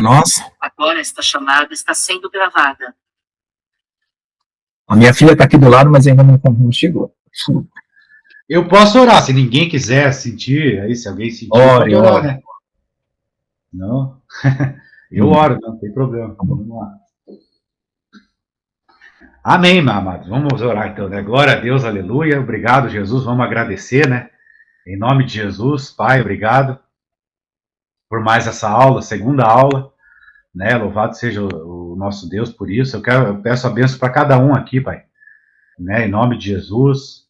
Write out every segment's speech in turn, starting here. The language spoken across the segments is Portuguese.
Nossa. Agora esta chamada está sendo gravada. A minha filha está aqui do lado, mas ainda não chegou. Eu posso orar, se ninguém quiser sentir, aí se alguém sentir, pode orar, né? Não? Eu oro, não tem problema. Vamos lá. Amém, meu amado. Vamos orar então, né? Glória a Deus, aleluia. Obrigado, Jesus. Vamos agradecer, né? Em nome de Jesus, Pai, obrigado por mais essa aula, segunda aula, né? Louvado seja o nosso Deus por isso. Eu peço a bênção para cada um aqui, Pai, né? Em nome de Jesus,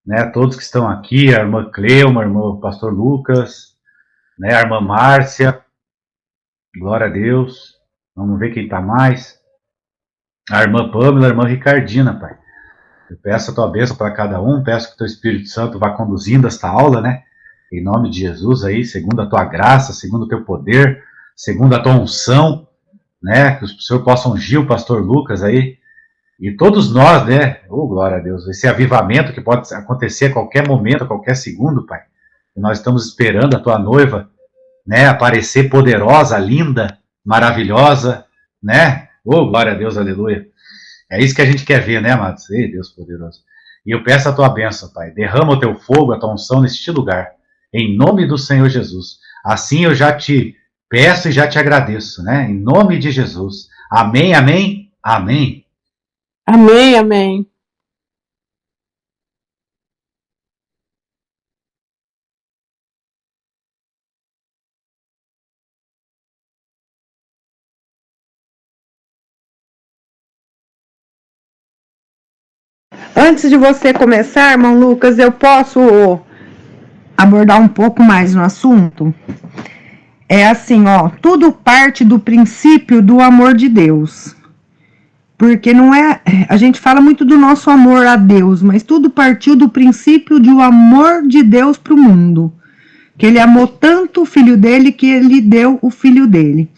né? Todos que estão aqui, a irmã Cleuma, o pastor Lucas, né? A irmã Márcia, glória a Deus. Vamos ver quem está mais. A irmã Pâmela, a irmã Ricardina, Pai. Eu peço a tua bênção para cada um, peço que o teu Espírito Santo vá conduzindo esta aula, né? Em nome de Jesus aí, segundo a tua graça, segundo o teu poder, segundo a tua unção, né? Que o Senhor possa ungir o pastor Lucas aí, e todos nós, né? Oh, glória a Deus, esse avivamento que pode acontecer a qualquer momento, a qualquer segundo, Pai. E nós estamos esperando a tua noiva, né? Aparecer poderosa, linda, maravilhosa, né? Oh, glória a Deus, aleluia. É isso que a gente quer ver, né, amados? Ei, Deus poderoso. E eu peço a tua bênção, Pai. Derrama o teu fogo, a tua unção neste lugar. Em nome do Senhor Jesus. Assim eu já te peço e já te agradeço, né? Em nome de Jesus. Amém, amém, amém. Amém, amém. Antes de você começar, irmão Lucas, eu posso abordar um pouco mais no assunto? É assim, ó, tudo parte do princípio do amor de Deus. Porque não é, a gente fala muito do nosso amor a Deus, mas tudo partiu do princípio do amor de Deus para o mundo. Que ele amou tanto o filho dele que ele deu o filho dele.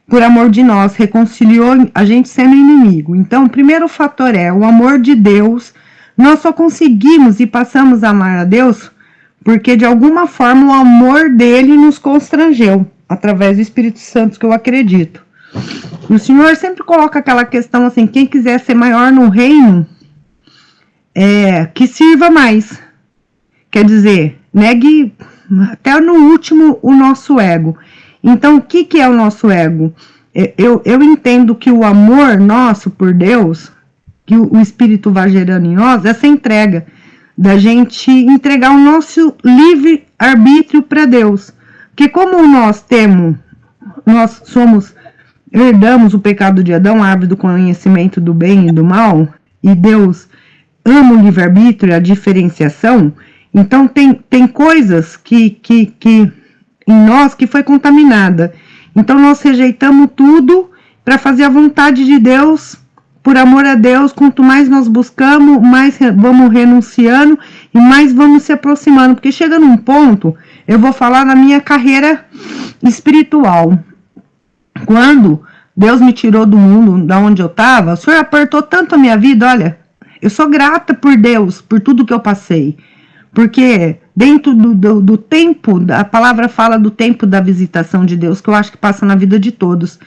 Por amor de nós, reconciliou a gente sendo inimigo. Então, o primeiro fator é o amor de Deus. Nós só conseguimos e passamos a amar a Deus porque, de alguma forma, o amor dele nos constrangeu, através do Espírito Santo, que eu acredito. E o Senhor sempre coloca aquela questão assim, quem quiser ser maior no reino, que sirva mais. Quer dizer, negue até no último o nosso ego. Então, o que é o nosso ego? Eu entendo que o amor nosso por Deus, que o Espírito vai gerando em nós, essa entrega, da gente entregar o nosso livre-arbítrio para Deus. Porque como nós herdamos o pecado de Adão, a árvore do conhecimento do bem e do mal, e Deus ama o livre-arbítrio, a diferenciação, então tem coisas que em nós que foi contaminada. Então nós rejeitamos tudo para fazer a vontade de Deus, por amor a Deus. Quanto mais nós buscamos, mais vamos renunciando e mais vamos se aproximando, porque chega num ponto, eu vou falar na minha carreira espiritual. Quando Deus me tirou do mundo, da onde eu estava, o Senhor apertou tanto a minha vida, olha, eu sou grata por Deus, por tudo que eu passei. Porque dentro do tempo, a palavra fala do tempo da visitação de Deus, que eu acho que passa na vida de todos.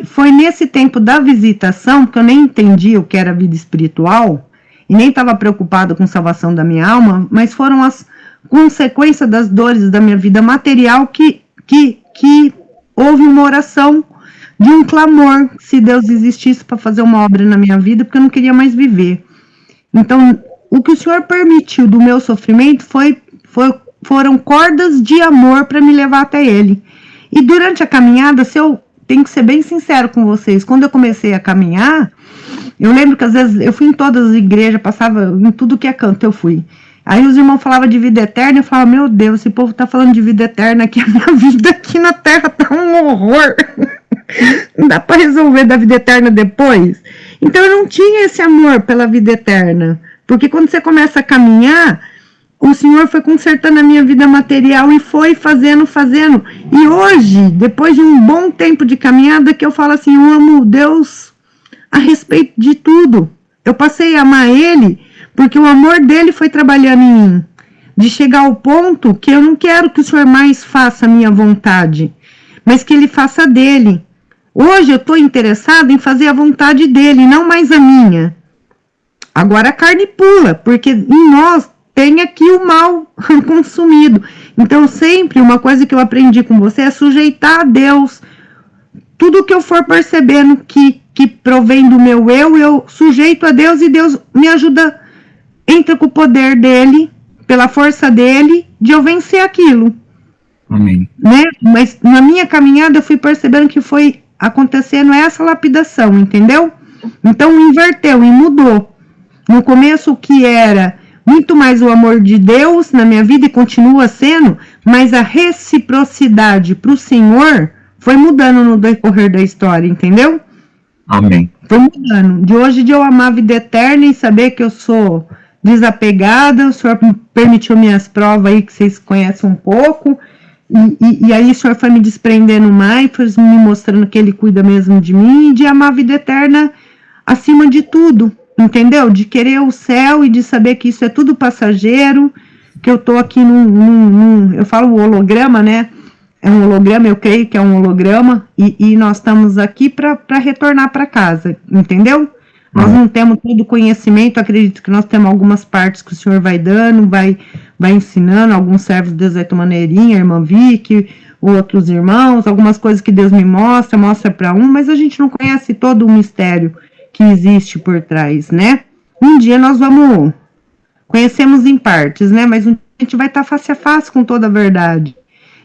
Foi nesse tempo da visitação, que eu nem entendi o que era vida espiritual, e nem estava preocupado com a salvação da minha alma, mas foram as consequências das dores da minha vida material que houve uma oração de um clamor, se Deus existisse para fazer uma obra na minha vida, porque eu não queria mais viver. Então, o que o Senhor permitiu do meu sofrimento foram cordas de amor para me levar até Ele. E durante a caminhada, tenho que ser bem sincero com vocês, quando eu comecei a caminhar, eu lembro que às vezes eu fui em todas as igrejas, passava em tudo que é canto, eu fui. Aí os irmãos falavam de vida eterna, eu falava, meu Deus, esse povo tá falando de vida eterna aqui, a minha vida aqui na terra tá um horror. Não dá para resolver da vida eterna depois. Então eu não tinha esse amor pela vida eterna, porque quando você começa a caminhar, o Senhor foi consertando a minha vida material e foi fazendo. E hoje, depois de um bom tempo de caminhada, que eu falo assim, eu amo Deus a respeito de tudo. Eu passei a amar Ele porque o amor dele foi trabalhando em mim. De chegar ao ponto que eu não quero que o Senhor mais faça a minha vontade. mas que ele faça dele. Hoje eu estou interessada em fazer a vontade dele, não mais a minha. Agora a carne pula, porque em nós tem aqui o mal consumido. Então sempre uma coisa que eu aprendi com você é sujeitar a Deus. Tudo que eu for percebendo que provém do meu eu sujeito a Deus e Deus me ajuda, entra com o poder dele, pela força dele, de eu vencer aquilo. Amém. Né? Mas na minha caminhada eu fui percebendo que foi acontecendo essa lapidação, entendeu? Então inverteu e mudou. No começo o que era muito mais o amor de Deus na minha vida e continua sendo, mas a reciprocidade para o Senhor foi mudando no decorrer da história, entendeu? Amém. Foi mudando. De hoje de eu amar a vida eterna e saber que eu sou desapegada, o Senhor permitiu minhas provas aí, que vocês conhecem um pouco, e aí o Senhor foi me desprendendo mais, foi me mostrando que Ele cuida mesmo de mim, e de amar a vida eterna acima de tudo, entendeu? De querer o céu e de saber que isso é tudo passageiro, que eu tô aqui eu falo holograma, né? É um holograma, eu creio que é um holograma, e nós estamos aqui para retornar para casa, entendeu? Nós não temos todo o conhecimento, acredito que nós temos algumas partes que o Senhor vai dando, vai ensinando, alguns servos de Deus vai tomando maneirinha, a irmã Vicky, outros irmãos, algumas coisas que Deus me mostra para um, mas a gente não conhece todo o mistério que existe por trás, né? Um dia nós conhecemos em partes, né? Mas um dia a gente vai estar face a face com toda a verdade.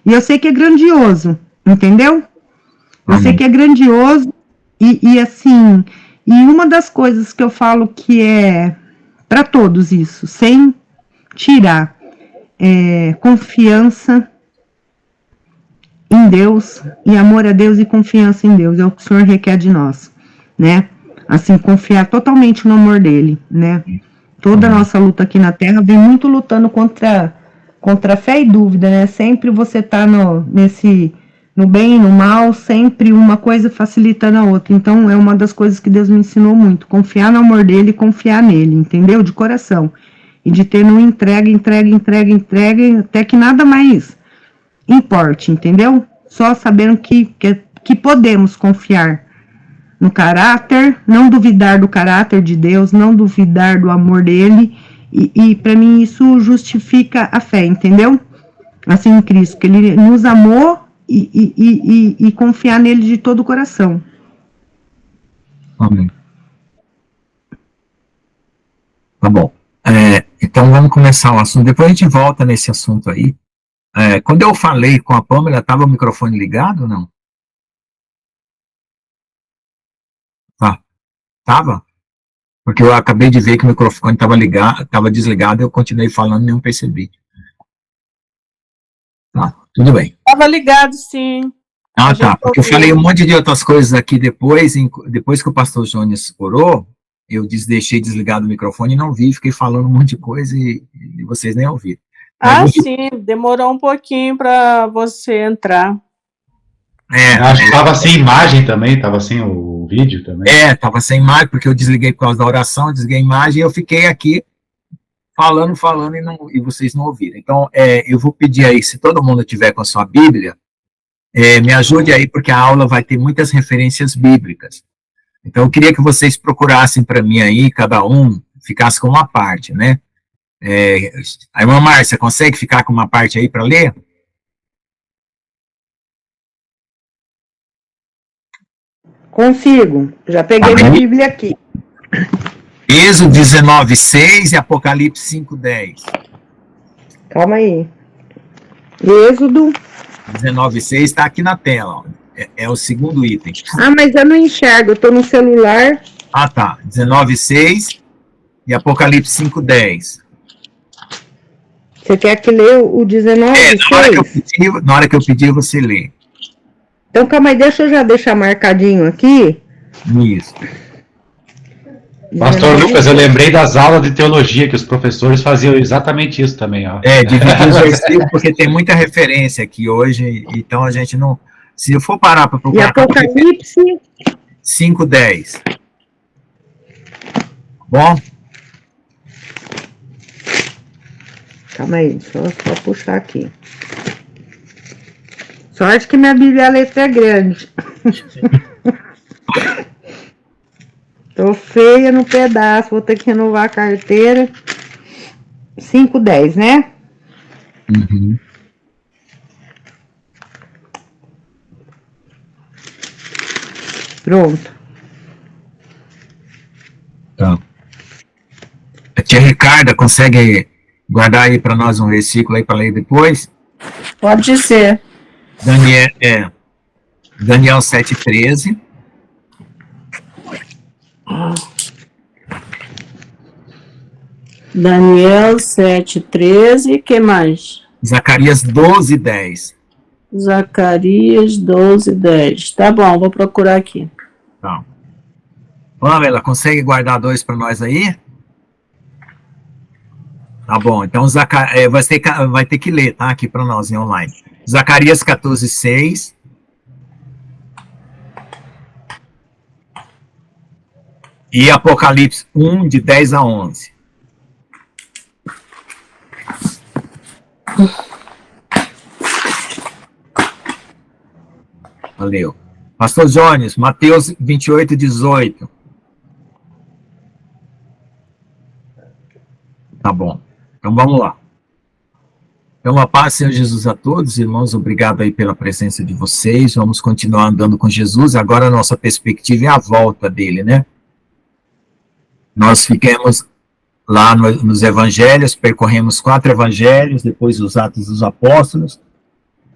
E eu sei que é grandioso, entendeu? Eu sei que é grandioso e assim, e uma das coisas que eu falo que é para todos isso, sem tirar, confiança em Deus e amor a Deus e confiança em Deus, é o que o Senhor requer de nós, né? Assim, confiar totalmente no amor dele, né? Toda a nossa luta aqui na Terra vem muito lutando contra fé e dúvida, né? Sempre você tá no bem e no mal, sempre uma coisa facilitando a outra. Então, é uma das coisas que Deus me ensinou muito, confiar no amor dele e confiar nele, entendeu? De coração. E de ter no entrega, até que nada mais importe, entendeu? Só sabendo que podemos confiar no caráter, não duvidar do caráter de Deus, não duvidar do amor dele, e para mim isso justifica a fé, entendeu? Assim, em Cristo, que ele nos amou e confiar nele de todo o coração. Amém. Tá bom. Então vamos começar o assunto. Depois a gente volta nesse assunto aí. Quando eu falei com a Pâmela, estava o microfone ligado ou não? Tá. Tava? Porque eu acabei de ver que o microfone estava desligado, eu continuei falando e não percebi. Tá, tudo bem. Estava ligado, sim. Ah, tá, porque eu falei um monte de outras coisas aqui depois que o pastor Jones orou, eu deixei desligado o microfone e não vi, fiquei falando um monte de coisa e vocês nem ouviram. Sim, demorou um pouquinho para você entrar. Acho que estava sem imagem também, estava sem o vídeo também. Estava sem imagem, porque eu desliguei por causa da oração, desliguei a imagem e eu fiquei aqui falando e vocês não ouviram. Então, eu vou pedir aí, se todo mundo tiver com a sua Bíblia, me ajude aí, porque a aula vai ter muitas referências bíblicas. Então, eu queria que vocês procurassem para mim aí, cada um ficasse com uma parte, né? A irmã Márcia, consegue ficar com uma parte aí para ler? Consigo, já peguei minha Bíblia aqui. Êxodo 19:6 e Apocalipse 5:10. Calma aí. Êxodo 19:6 está aqui na tela, ó. É o segundo item. Ah, mas eu não enxergo, eu tô no celular. Ah, tá. 19:6 e Apocalipse 5:10. Você quer que leia o 19:6? Na hora que eu pedir, você lê. Então, calma aí, deixa eu já deixar marcadinho aqui. Isso. Pastor Lucas, eu lembrei das aulas de teologia que os professores faziam exatamente isso também, ó. Dividir os versículos, porque tem muita referência aqui hoje, então a gente não... Se eu for parar para procurar... E Apocalipse 5:10. Bom? Calma aí, só puxar aqui. Sorte que minha Bíblia, a letra é grande. Tô feia no pedaço, vou ter que renovar a carteira. 5:10, né? Uhum. Pronto. Tá. A tia Ricarda consegue guardar aí para nós um versículo aí para ler depois? Pode ser. Daniel 7:13. Daniel 7:13. Que mais? Zacarias 12:10. Zacarias 12:10. Tá bom, vou procurar aqui. Tá. Pamela, consegue guardar 2 para nós aí? Tá bom, então vai ter que ler, tá? Aqui para nós em online. Zacarias 14:6. E Apocalipse 1, de 10 a 11. Valeu. Pastor Jones, Mateus 28:18. Tá bom. Então vamos lá. Então a paz, Senhor Jesus, a todos, irmãos, obrigado aí pela presença de vocês. Vamos continuar andando com Jesus. Agora a nossa perspectiva é a volta dele, né? Nós ficamos lá nos evangelhos, percorremos 4 evangelhos, depois os Atos dos Apóstolos,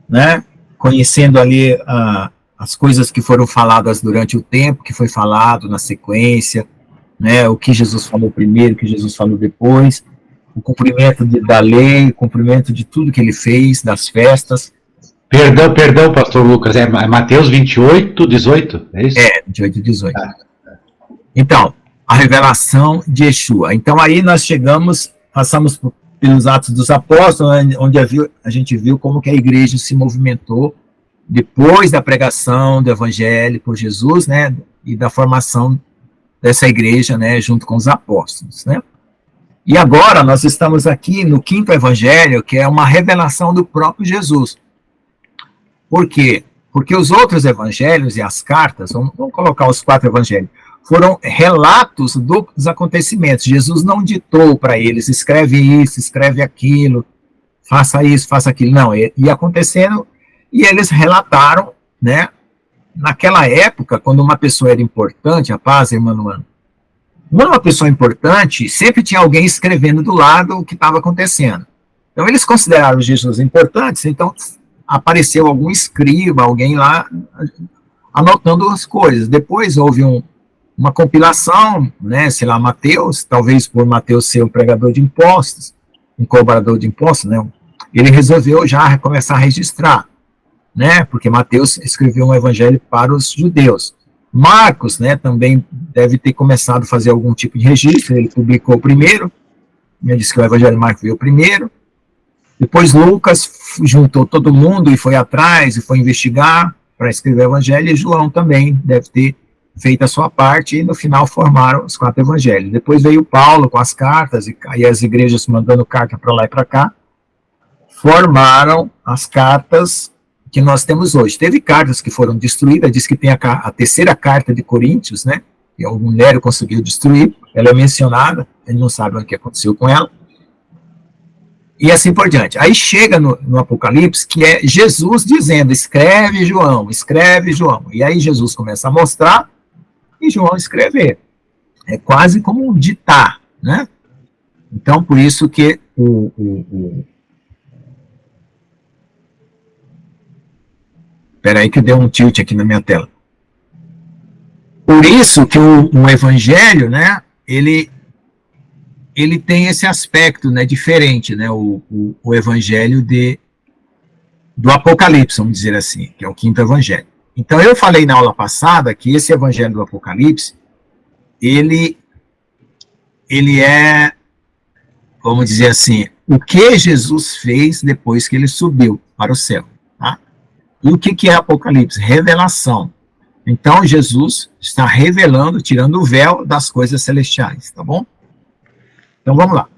né? Conhecendo ali as coisas que foram faladas durante o tempo, que foi falado na sequência, né? O que Jesus falou primeiro, o que Jesus falou depois, o cumprimento da lei, o cumprimento de tudo que ele fez, das festas. Perdão, pastor Lucas, é Mateus 28:18, é isso? É, 28:18. Então, a revelação de Yeshua. Então, aí nós passamos pelos Atos dos Apóstolos, onde a gente viu como que a igreja se movimentou depois da pregação do evangelho por Jesus, né, e da formação dessa igreja, né, junto com os apóstolos, né. E agora nós estamos aqui no 5º evangelho, que é uma revelação do próprio Jesus. Por quê? Porque os outros evangelhos e as cartas, vamos colocar os 4 evangelhos, foram relatos dos acontecimentos. Jesus não ditou para eles, escreve isso, escreve aquilo, faça isso, faça aquilo. Não, ia acontecendo e eles relataram, né? Naquela época, quando uma pessoa era importante, a paz, irmã Luana, quando uma pessoa importante, sempre tinha alguém escrevendo do lado o que estava acontecendo. Então, eles consideraram Jesus importantes, então apareceu algum escriba, alguém lá anotando as coisas. Depois houve uma compilação, né, sei lá, Mateus, talvez por Mateus ser um pregador de impostos, um cobrador de impostos, né, ele resolveu já começar a registrar, né, porque Mateus escreveu um evangelho para os judeus. Marcos, né, também deve ter começado a fazer algum tipo de registro, ele publicou primeiro, ele disse que o evangelho de Marcos veio primeiro, depois Lucas juntou todo mundo e foi atrás, e foi investigar para escrever o evangelho, e João também deve ter feito a sua parte, e no final formaram os 4 evangelhos. Depois veio Paulo com as cartas, e as igrejas mandando carta para lá e para cá, formaram as cartas que nós temos hoje. Teve cartas que foram destruídas, diz que tem a 3ª carta de Coríntios, né, que o Nério conseguiu destruir, ela é mencionada, ele não sabe o que aconteceu com ela, e assim por diante. Aí chega no Apocalipse, que é Jesus dizendo, escreve João, e aí Jesus começa a mostrar, e João escrever. É quase como um ditar, né? Então, por isso que Espera aí que deu um tilt aqui na minha tela. Por isso que o evangelho, né, ele tem esse aspecto, né, diferente, né, o evangelho do Apocalipse, vamos dizer assim, que é o 5º evangelho. Então, eu falei na aula passada que esse evangelho do Apocalipse, ele é, vamos dizer assim, o que Jesus fez depois que ele subiu para o céu, tá? E o que é Apocalipse? Revelação. Então, Jesus está revelando, tirando o véu das coisas celestiais, tá bom? Então, vamos lá.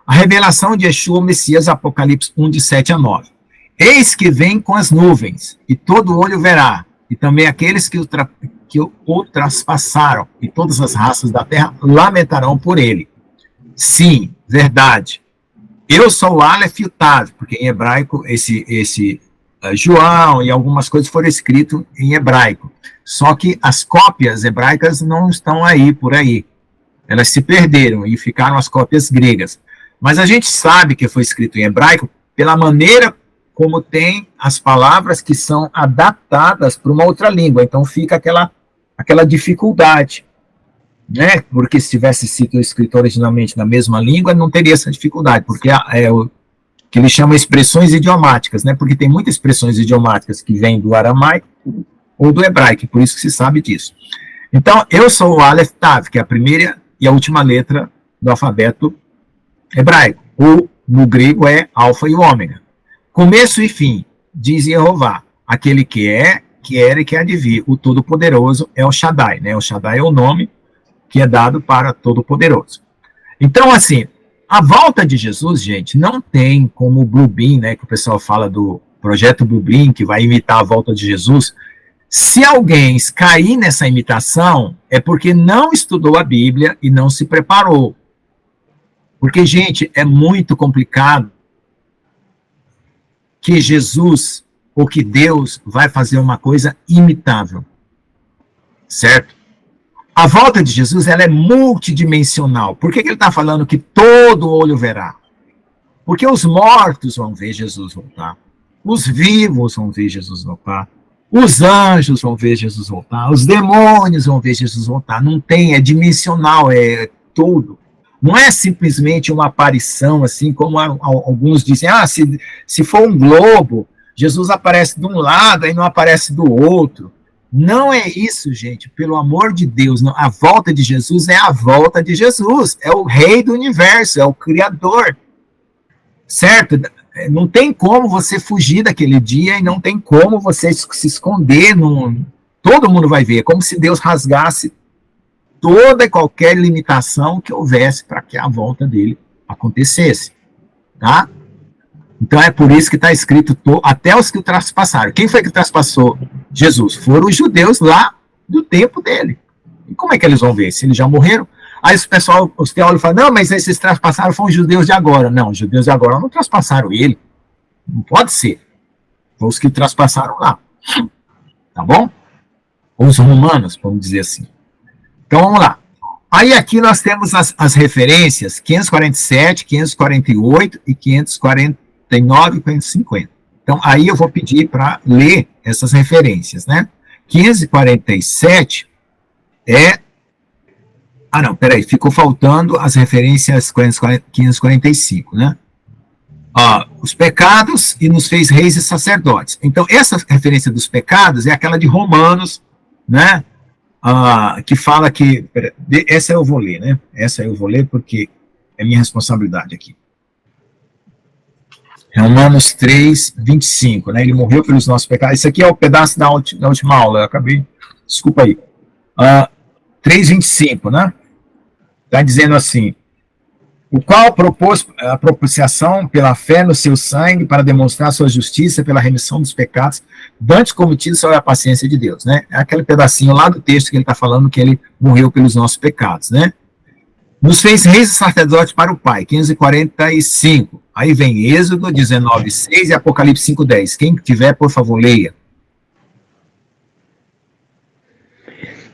A revelação de Yeshua, o Messias, Apocalipse 1, de 7 a 9. Eis que vem com as nuvens, e todo olho verá, e também aqueles que o traspassaram, e todas as raças da terra lamentarão por ele. Sim, verdade. Eu sou o Aleph e o Tav, porque em hebraico esse João e algumas coisas foram escritas em hebraico. Só que as cópias hebraicas não estão aí, por aí. Elas se perderam e ficaram as cópias gregas. Mas a gente sabe que foi escrito em hebraico pela maneira como tem as palavras que são adaptadas para uma outra língua. Então fica aquela dificuldade, né? Porque se tivesse sido escrito originalmente na mesma língua, não teria essa dificuldade, porque é o que eles chamam expressões idiomáticas, né? Porque tem muitas expressões idiomáticas que vêm do aramaico ou do hebraico, por isso que se sabe disso. Então, eu sou o Aleph Tav, que é a primeira e a última letra do alfabeto hebraico. Ou, no grego, é alfa e ômega. Começo e fim, diz Jeová, aquele que é, que era e que há de vir. O Todo-Poderoso é o Shaddai, né? O Shaddai é o nome que é dado para Todo-Poderoso. Então, assim, a volta de Jesus, gente, não tem como o Bluebeam, né, que o pessoal fala do projeto Bluebeam, que vai imitar a volta de Jesus. Se alguém cair nessa imitação, é porque não estudou a Bíblia e não se preparou. Porque, gente, é muito complicado que Jesus, ou que Deus, vai fazer uma coisa imitável. Certo? A volta de Jesus, ela é multidimensional. Por que ele está falando que todo olho verá? Porque os mortos vão ver Jesus voltar. Os vivos vão ver Jesus voltar. Os anjos vão ver Jesus voltar. Os demônios vão ver Jesus voltar. Não tem, é dimensional, é tudo. Não é simplesmente uma aparição, assim como alguns dizem, se for um globo, Jesus aparece de um lado e não aparece do outro. Não é isso, gente, pelo amor de Deus. Não. A volta de Jesus é a volta de Jesus. É o rei do universo, é o criador. Certo? Não tem como você fugir daquele dia e não tem como você se esconder. Todo mundo vai ver. É como se Deus rasgasse toda e qualquer limitação que houvesse para que a volta dele acontecesse. Tá? Então é por isso que está escrito até os que o traspassaram. Quem foi que traspassou Jesus? Foram os judeus lá do tempo dele. E como é que eles vão ver? Se eles já morreram? Aí os teólogos falam, não, mas esses traspassaram foram os judeus de agora. Não, os judeus de agora não traspassaram ele. Não pode ser. Foram os que traspassaram lá. Tá bom? Ou os romanos, vamos dizer assim. Então vamos lá. Aí aqui nós temos as referências 547, 548 e 549 e 550. Então, aí eu vou pedir para ler essas referências, né? 547 é... não, peraí, ficou faltando as referências 545, né? Os pecados e nos fez reis e sacerdotes. Então, essa referência dos pecados é aquela de Romanos, né? Que fala que... Essa eu vou ler, né? Essa eu vou ler porque é minha responsabilidade aqui. Romanos 3, 25, né? Ele morreu pelos nossos pecados. Isso aqui é o pedaço da última aula, eu acabei... Desculpa aí. 3, 25, né? Está dizendo assim, o qual propôs a propiciação pela fé no seu sangue para demonstrar sua justiça pela remissão dos pecados, dantes cometidos sobre a paciência de Deus, né? É aquele pedacinho lá do texto que ele está falando que ele morreu pelos nossos pecados, né? Nos fez reis e sacerdotes para o Pai, 545. Aí vem Êxodo 19, 6 e Apocalipse 5, 10. Quem tiver, por favor, leia.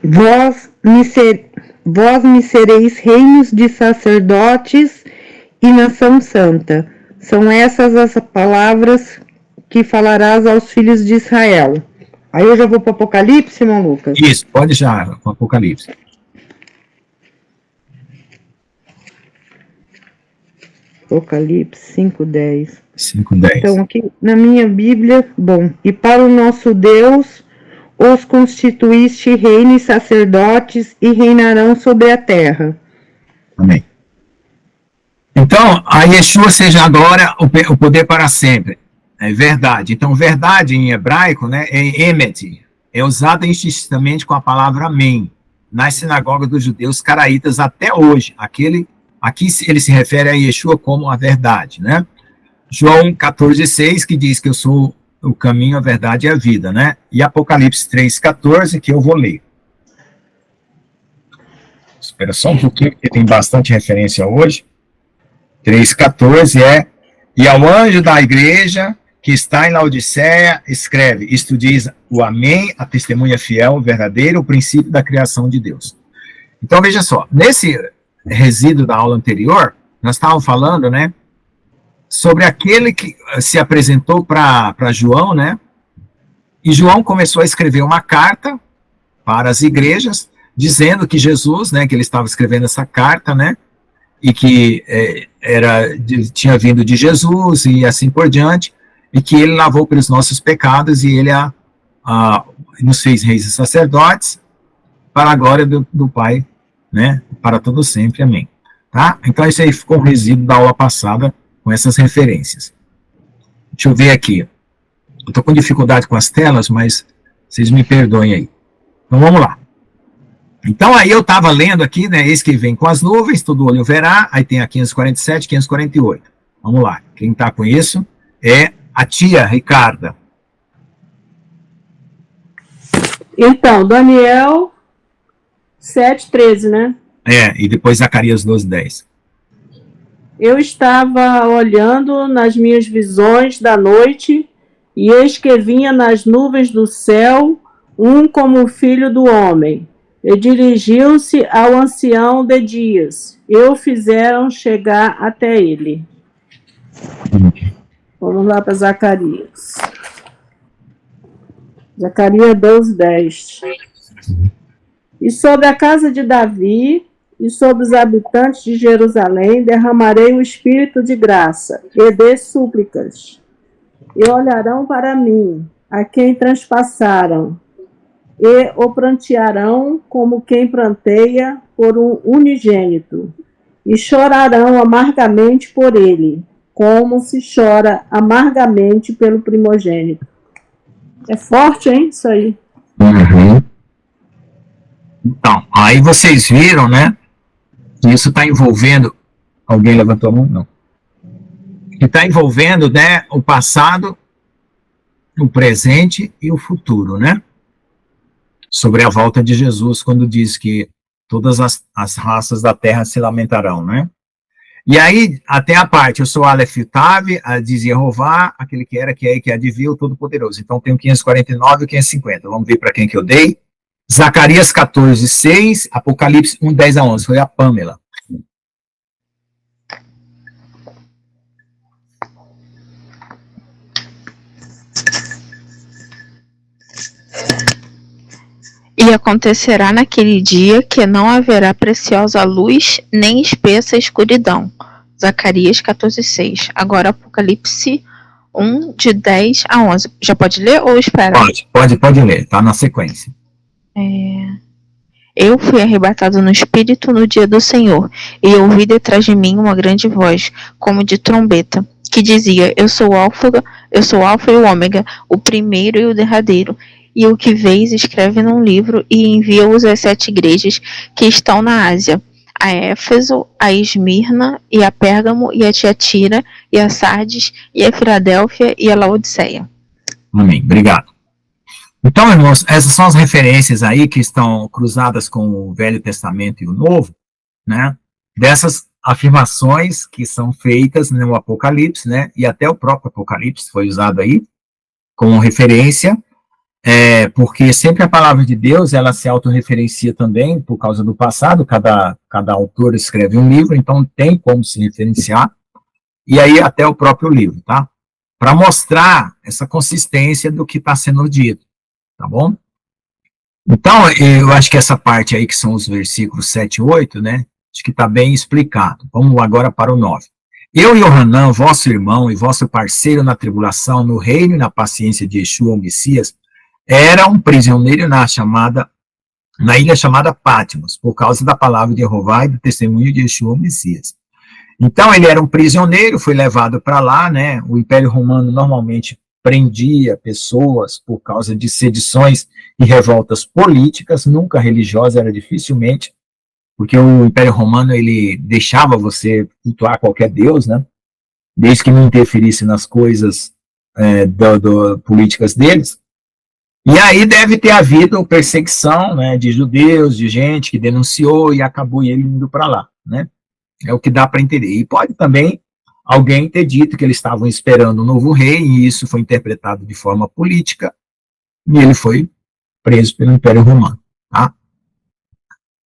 Vós me sereis reinos de sacerdotes e nação santa. São essas as palavras que falarás aos filhos de Israel. Aí eu já vou para o Apocalipse, irmão Lucas? Isso, pode já, com Apocalipse. Apocalipse 5:10. 5:10. Então, aqui na minha Bíblia, e para o nosso Deus os constituíste reino e sacerdotes e reinarão sobre a terra. Amém. Então, a Yeshua seja agora o poder para sempre. É verdade. Então, verdade em hebraico, né, é emet. É usada indistintamente com a palavra amém. Nas sinagogas dos judeus caraítas até hoje. Aqui ele se refere a Yeshua como a verdade, né? João 14,6, que diz que eu sou o caminho, a verdade e a vida, né? E Apocalipse 3,14, que eu vou ler. Espera só um pouquinho, porque tem bastante referência hoje. 3,14 e ao anjo da igreja que está em Laodiceia, escreve, isto diz o Amém, a testemunha fiel, verdadeira, o princípio da criação de Deus. Então, veja só, nesse resíduo da aula anterior, nós estávamos falando, né, sobre aquele que se apresentou para João, né, e João começou a escrever uma carta para as igrejas, dizendo que Jesus, né, que ele estava escrevendo essa carta, né, e que tinha vindo de Jesus e assim por diante, e que ele lavou pelos nossos pecados e ele nos fez reis e sacerdotes para a glória do Pai, né, para todo sempre, amém. Tá? Então isso aí ficou um resíduo da aula passada com essas referências. Deixa eu ver aqui. Eu estou com dificuldade com as telas, mas vocês me perdoem aí. Então vamos lá. Então aí eu estava lendo aqui, né, eis que vem com as nuvens, todo olho verá, aí tem a 547, 548. Vamos lá, quem está com isso é a tia Ricarda. Então, Daniel 7,13, né? E depois Zacarias 12,10. Eu estava olhando nas minhas visões da noite, e eis que vinha nas nuvens do céu um como o filho do homem, e dirigiu-se ao ancião de dias, e o fizeram chegar até ele. Vamos lá para Zacarias. Zacarias 12:10. E sobre a casa de Davi e sobre os habitantes de Jerusalém derramarei o espírito de graça e de súplicas. E olharão para mim, a quem transpassaram, e o prantearão como quem pranteia por um unigênito, e chorarão amargamente por ele, como se chora amargamente pelo primogênito. É forte, hein, isso aí? Uhum. Então, aí vocês viram, né, que isso está envolvendo, alguém levantou a mão? Não. Que está envolvendo, né, o passado, o presente e o futuro, né? Sobre a volta de Jesus, quando diz que todas as raças da terra se lamentarão, né? E aí, até a parte, eu sou Aleph Tav, diz Jeová, aquele que era, que é e que há de vir, o Todo-Poderoso. Então, tem o 549 e o 550. Vamos ver para quem que eu dei. Zacarias 14:6, Apocalipse 1:10-11. Foi a Pamela. E acontecerá naquele dia que não haverá preciosa luz, nem espessa escuridão. Zacarias 14:6. Agora Apocalipse 1:10-11. Já pode ler ou espera? Pode ler, tá na sequência. Eu fui arrebatado no Espírito no dia do Senhor, e ouvi detrás de mim uma grande voz, como de trombeta, que dizia, eu sou o Alfa e o Ômega, o primeiro e o derradeiro. E o que vês, escreve num livro e envia-os às 7 igrejas que estão na Ásia, a Éfeso, a Esmirna, e a Pérgamo, e a Tiatira, e a Sardes, e a Filadélfia, e a Laodiceia. Amém, obrigado. Então, irmãos, essas são as referências aí que estão cruzadas com o Velho Testamento e o Novo, né? Dessas afirmações que são feitas no Apocalipse, né? E até o próprio Apocalipse foi usado aí como referência, porque sempre a palavra de Deus, ela se autorreferencia também por causa do passado, cada autor escreve um livro, então tem como se referenciar, e aí até o próprio livro, tá? Para mostrar essa consistência do que está sendo dito, tá bom? Então, eu acho que essa parte aí, que são os versículos 7 e 8, né, acho que está bem explicado. Vamos agora para o 9. Eu, Yohanan, vosso irmão e vosso parceiro na tribulação, no reino e na paciência de Yeshua, o Messias, era um prisioneiro na ilha chamada Patmos, por causa da palavra de Jeová e do testemunho de Yeshua, o Messias. Então, ele era um prisioneiro, foi levado para lá, né? O Império Romano normalmente prendia pessoas por causa de sedições e revoltas políticas, nunca religiosas, era dificilmente, porque o Império Romano, ele deixava você cultuar qualquer deus, né? desde que não interferisse nas coisas políticas deles. E aí deve ter havido perseguição, né, de judeus, de gente que denunciou e acabou ele indo para lá, né? É o que dá para entender. E pode também alguém ter dito que eles estavam esperando um novo rei, e isso foi interpretado de forma política, e ele foi preso pelo Império Romano, tá?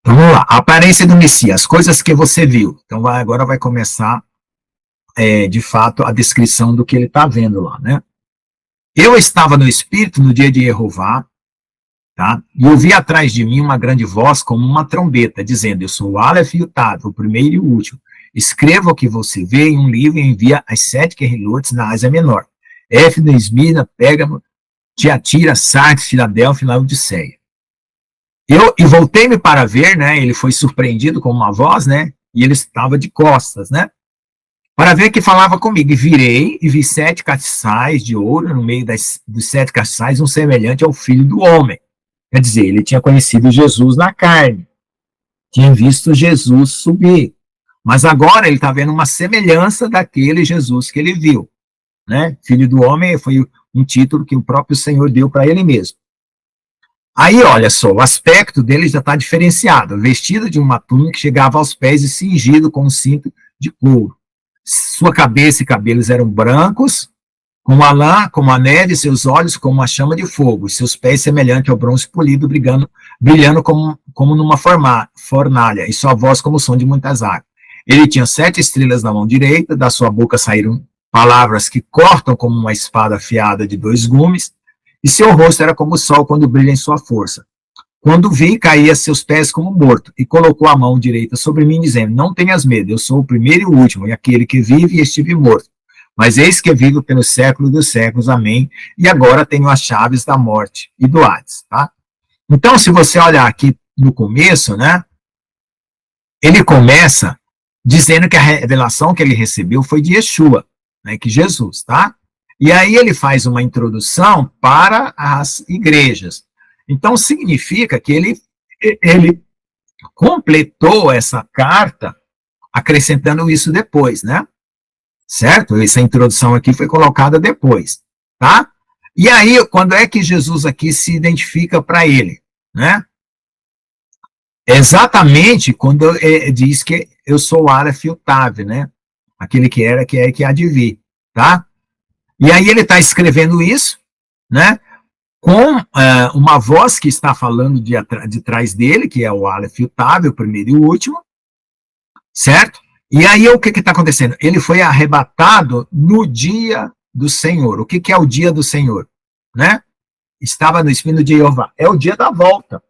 Então vamos lá. A aparência do Messias, coisas que você viu. Então agora vai começar, de fato, a descrição do que ele está vendo lá, né? Eu estava no Espírito no dia de Jeová, tá? E ouvi atrás de mim uma grande voz como uma trombeta, dizendo, eu sou o Aleph e o Tav, o primeiro e o último. Escreva o que você vê em um livro e envia às 7 querlotes na Ásia Menor. Éfeso, Esmirna, Pérgamo, Tiatira, Sardes, Filadélfia e Laodiceia. E voltei-me para ver, né? Ele foi surpreendido com uma voz, né? E ele estava de costas, né? Para ver que falava comigo. E virei e vi 7 castiçais de ouro no meio dos 7 castiçais, um semelhante ao Filho do Homem. Quer dizer, ele tinha conhecido Jesus na carne. Tinha visto Jesus subir. Mas agora ele está vendo uma semelhança daquele Jesus que ele viu, né? Filho do Homem foi um título que o próprio Senhor deu para ele mesmo. Aí, olha só, o aspecto dele já está diferenciado, vestido de uma túnica que chegava aos pés e cingido com um cinto de couro. Sua cabeça e cabelos eram brancos, como a lã, como a neve, seus olhos como uma chama de fogo, seus pés semelhantes ao bronze polido, brilhando como numa fornalha, e sua voz como o som de muitas águas. Ele tinha 7 estrelas na mão direita, da sua boca saíram palavras que cortam como uma espada afiada de 2 gumes, e seu rosto era como o sol quando brilha em sua força. Quando vi, caí a seus pés como morto, e colocou a mão direita sobre mim, dizendo, não tenhas medo, eu sou o primeiro e o último, e aquele que vive e estive morto. Mas eis que vivo pelos séculos dos séculos, amém, e agora tenho as chaves da morte e do Hades, tá? Então, se você olhar aqui no começo, né, ele começa dizendo que a revelação que ele recebeu foi de Yeshua, né, que Jesus, tá? E aí ele faz uma introdução para as igrejas. Então, significa que ele completou essa carta acrescentando isso depois, né? Certo? Essa introdução aqui foi colocada depois, tá? E aí, quando é que Jesus aqui se identifica para ele, né? Exatamente quando diz que eu sou o Aleph e o Tav, né? Aquele que era, que é, que há de vir, tá? E aí ele está escrevendo isso, né? Com uma voz que está falando de trás dele, que é o Aleph e o Tav, o primeiro e o último, certo? E aí o que está acontecendo? Ele foi arrebatado no dia do Senhor. O que é o dia do Senhor? Né? Estava no Espírito de Jeová. É o dia da volta.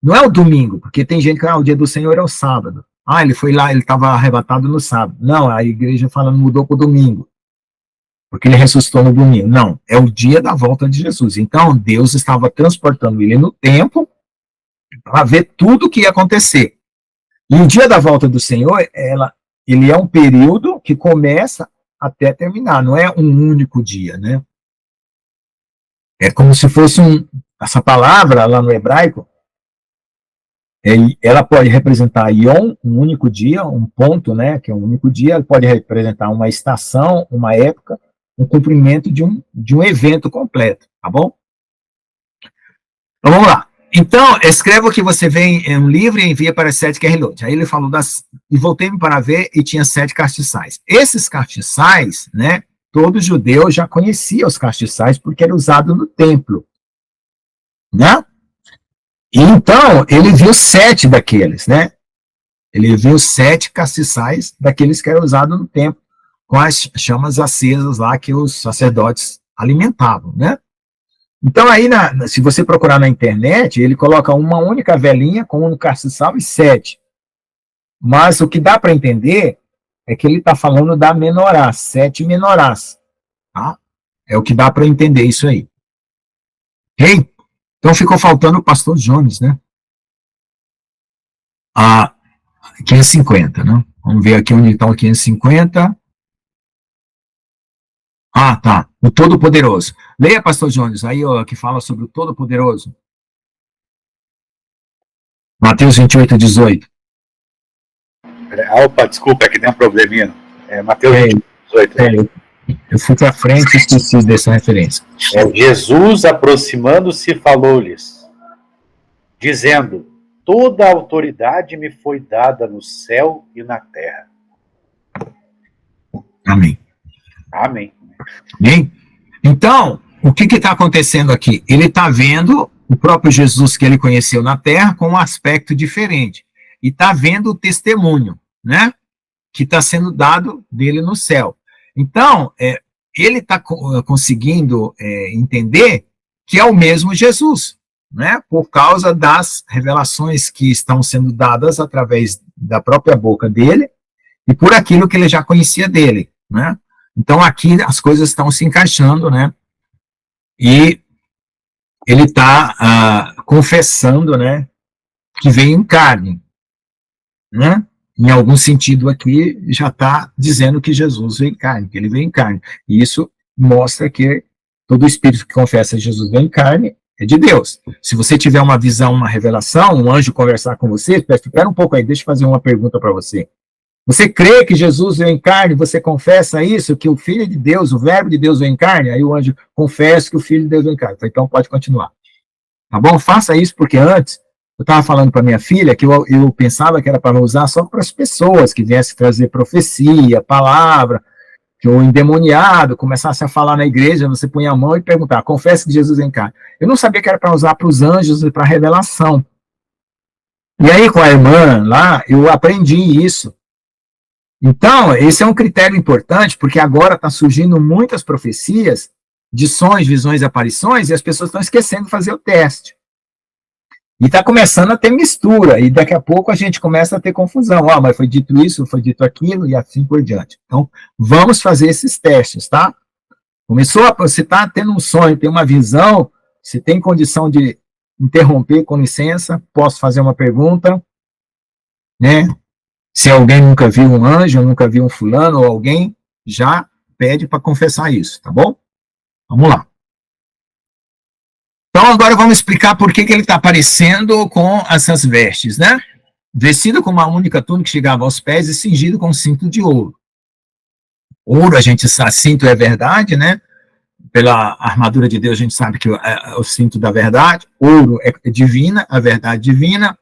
Não é o domingo, porque tem gente que o dia do Senhor é o sábado. Ele foi lá, ele estava arrebatado no sábado. Não, a igreja fala, mudou para o domingo, porque ele ressuscitou no domingo. Não, é o dia da volta de Jesus. Então, Deus estava transportando ele no tempo para ver tudo o que ia acontecer. E o dia da volta do Senhor, ele é um período que começa até terminar, não é um único dia, né? É como se fosse essa palavra lá no hebraico, ela pode representar Yom, um único dia, um ponto, né, que é um único dia, ela pode representar uma estação, uma época, um cumprimento de um evento completo, tá bom? Então vamos lá. Então, escreva o que você vê em um livro e envia para 7 querlotes. Aí ele falou e voltei-me para ver e tinha 7 castiçais. Esses castiçais, né, todo judeu já conhecia os castiçais porque era usado no templo, né? E então, ele viu 7 daqueles, né? Ele viu 7 castiçais daqueles que eram usados no templo, com as chamas acesas lá que os sacerdotes alimentavam, né? Então, aí, se você procurar na internet, ele coloca uma única velinha com um castiçal e 7. Mas o que dá para entender é que ele está falando da menorá, 7 menorás. Tá? É o que dá para entender isso aí. Ok? Então, ficou faltando o pastor Jones, né? 550, né? Vamos ver aqui onde está o 550. Tá. O Todo-Poderoso. Leia, pastor Jones, aí que fala sobre o Todo-Poderoso. Mateus 28, 18. Opa, desculpa, é que tem um probleminha. Mateus 28, 18. Eu fui para frente e esqueci dessa referência. Jesus, aproximando-se, falou-lhes, dizendo, toda a autoridade me foi dada no céu e na terra. Amém. Amém. Bem, então, o que está acontecendo aqui? Ele está vendo o próprio Jesus que ele conheceu na Terra com um aspecto diferente. E está vendo o testemunho, né? Que está sendo dado dele no céu. Então, ele está conseguindo entender que é o mesmo Jesus, né? Por causa das revelações que estão sendo dadas através da própria boca dele e por aquilo que ele já conhecia dele, né? Então, aqui as coisas estão se encaixando, né? E ele está confessando, né? Que veio em carne, né? Em algum sentido aqui, já está dizendo que Jesus veio em carne, que ele veio em carne. E isso mostra que todo espírito que confessa que Jesus veio em carne é de Deus. Se você tiver uma visão, uma revelação, um anjo conversar com você, espera um pouco aí, deixa eu fazer uma pergunta para você. Você crê que Jesus veio em carne, você confessa isso, que o Filho de Deus, o Verbo de Deus veio em carne, aí o anjo confessa que o Filho de Deus veio em carne. Então pode continuar. Tá bom? Faça isso, porque antes eu estava falando para minha filha que eu pensava que era para usar só para as pessoas que viessem trazer profecia, palavra, que o endemoniado começasse a falar na igreja, você punha a mão e perguntar, confessa que Jesus veio em carne. Eu não sabia que era para usar para os anjos e para a revelação. E aí, com a irmã lá, eu aprendi isso. Então, esse é um critério importante, porque agora está surgindo muitas profecias de sonhos, visões e aparições, e as pessoas estão esquecendo de fazer o teste. E está começando a ter mistura, e daqui a pouco a gente começa a ter confusão. Mas foi dito isso, foi dito aquilo, e assim por diante. Então, vamos fazer esses testes, tá? Você está tendo um sonho, tem uma visão, você tem condição de interromper, com licença, posso fazer uma pergunta, né? Se alguém nunca viu um anjo, nunca viu um fulano ou alguém, já pede para confessar isso, tá bom? Vamos lá. Então, agora vamos explicar por que ele está aparecendo com essas vestes, né? Vestido com uma única túnica que chegava aos pés e cingido com um cinto de ouro. Ouro, a gente sabe, cinto é verdade, né? Pela armadura de Deus, a gente sabe que é o cinto da verdade. Ouro é divina, a verdade divina.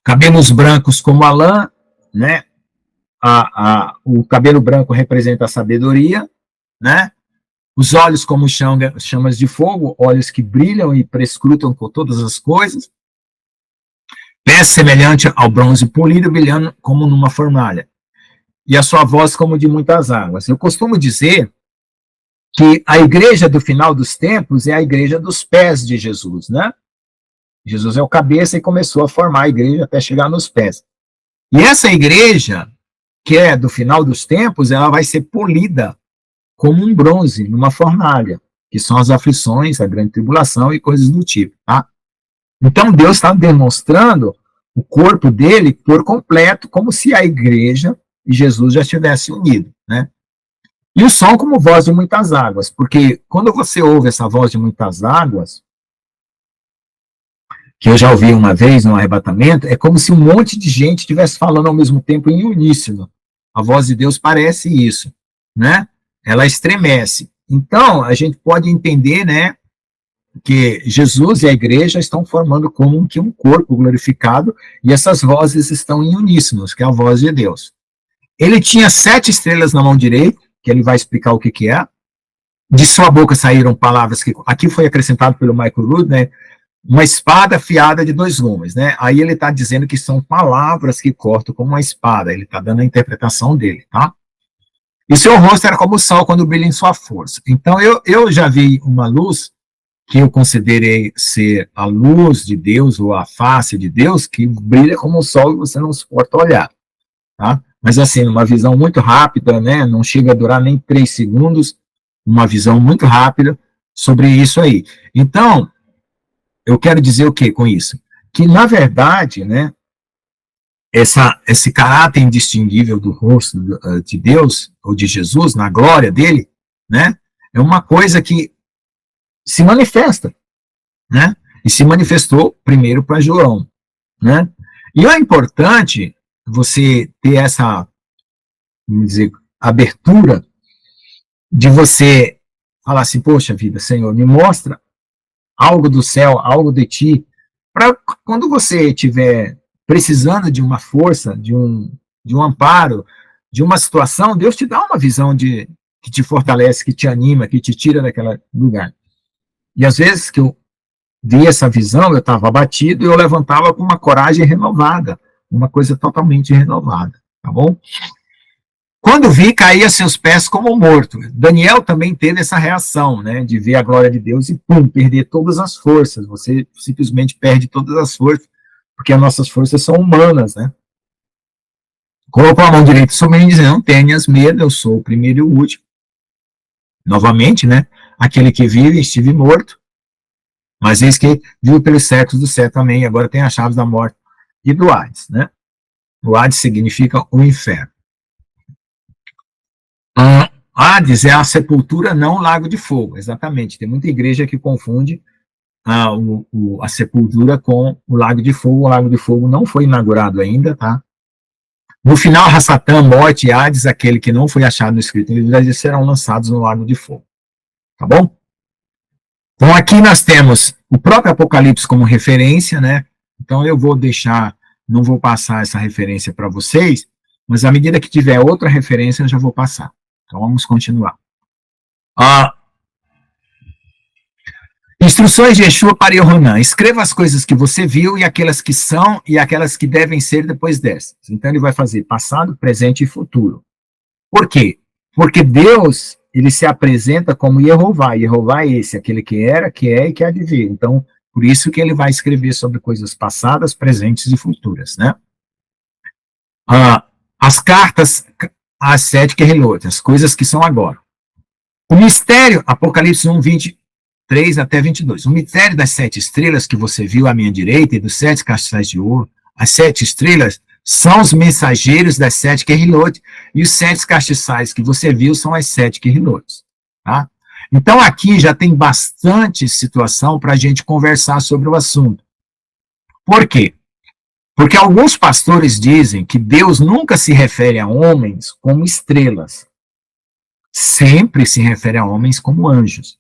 Cabelos brancos como a lã, né? O cabelo branco representa a sabedoria, né? Os olhos como chamas de fogo, olhos que brilham e prescrutam com todas as coisas. Pés semelhante ao bronze polido, brilhando como numa fornalha. E a sua voz como de muitas águas. Eu costumo dizer que a igreja do final dos tempos é a igreja dos pés de Jesus, né? Jesus é o cabeça e começou a formar a igreja até chegar nos pés. E essa igreja, que é do final dos tempos, ela vai ser polida como um bronze numa fornalha, que são as aflições, a grande tribulação e coisas do tipo, tá? Então Deus está demonstrando o corpo dele por completo, como se a igreja e Jesus já estivessem unidos, né? E o som como voz de muitas águas, porque quando você ouve essa voz de muitas águas, que eu já ouvi uma vez no arrebatamento, é como se um monte de gente estivesse falando ao mesmo tempo em uníssono. A voz de Deus parece isso, né? Ela estremece. Então, a gente pode entender, né, que Jesus e a igreja estão formando como que um corpo glorificado, e essas vozes estão em uníssonos, que é a voz de Deus. Ele tinha 7 estrelas na mão direita, que ele vai explicar o que é. De sua boca saíram palavras que, aqui foi acrescentado pelo Michael Rood, né, uma espada afiada de 2 gumes, né? Aí ele está dizendo que são palavras que cortam como uma espada, ele está dando a interpretação dele, tá? E seu rosto era como o sol quando brilha em sua força. Então, eu já vi uma luz que eu considerei ser a luz de Deus, ou a face de Deus, que brilha como o sol e você não suporta olhar, tá? Mas assim, uma visão muito rápida, né? Não chega a durar nem 3 segundos, uma visão muito rápida sobre isso aí. Então, eu quero dizer o que com isso? Que, na verdade, né, esse caráter indistinguível do rosto de Deus, ou de Jesus, na glória dele, né, é uma coisa que se manifesta, né, e se manifestou primeiro para João, né, e é importante você ter essa, vamos dizer, abertura de você falar assim, poxa vida, Senhor, me mostra algo do céu, algo de ti, para quando você estiver precisando de uma força, de um amparo, de uma situação, Deus te dá uma visão que te fortalece, que te anima, que te tira daquele lugar. E às vezes que eu vi essa visão, eu estava abatido e eu levantava com uma coragem renovada, uma coisa totalmente renovada, tá bom? Quando vi, caí a seus pés como morto. Daniel também teve essa reação, né, de ver a glória de Deus e, pum, perder todas as forças. Você simplesmente perde todas as forças, porque as nossas forças são humanas, né? Colocou a mão direita sobre mim, dizendo, não tenhas medo, eu sou o primeiro e o último. Novamente, né, aquele que vive, estive morto, mas eis que viu pelos séculos do céu também, e agora tem as chaves da morte e do Hades, né? O Hades significa o inferno. Hades é a sepultura, não o lago de fogo, exatamente. Tem muita igreja que confunde a sepultura com o lago de fogo. O lago de fogo não foi inaugurado ainda, tá? No final, Rassatã, morte e Hades, aquele que não foi achado no escrito, eles serão lançados no lago de fogo. Tá bom? Então, aqui nós temos o próprio Apocalipse como referência, né? Então, eu vou deixar, não vou passar essa referência para vocês, mas à medida que tiver outra referência, eu já vou passar. Então, vamos continuar. Instruções de Yeshua para Yohanan. Escreva as coisas que você viu e aquelas que são e aquelas que devem ser depois dessas. Então, ele vai fazer passado, presente e futuro. Por quê? Porque Deus, ele se apresenta como Yehová. Yehová é esse, aquele que era, que é e que há de vir. Então, por isso que ele vai escrever sobre coisas passadas, presentes e futuras, né? As cartas, as 7 Querelot, as coisas que são agora. O mistério, Apocalipse 1, 23 até 22. O mistério das 7 estrelas que você viu à minha direita e dos 7 castiçais de ouro, as 7 estrelas são os mensageiros das 7 Querelot, e os 7 castiçais que você viu são as 7 Querelot, tá? Então aqui já tem bastante situação para a gente conversar sobre o assunto. Por quê? Porque alguns pastores dizem que Deus nunca se refere a homens como estrelas. Sempre se refere a homens como anjos.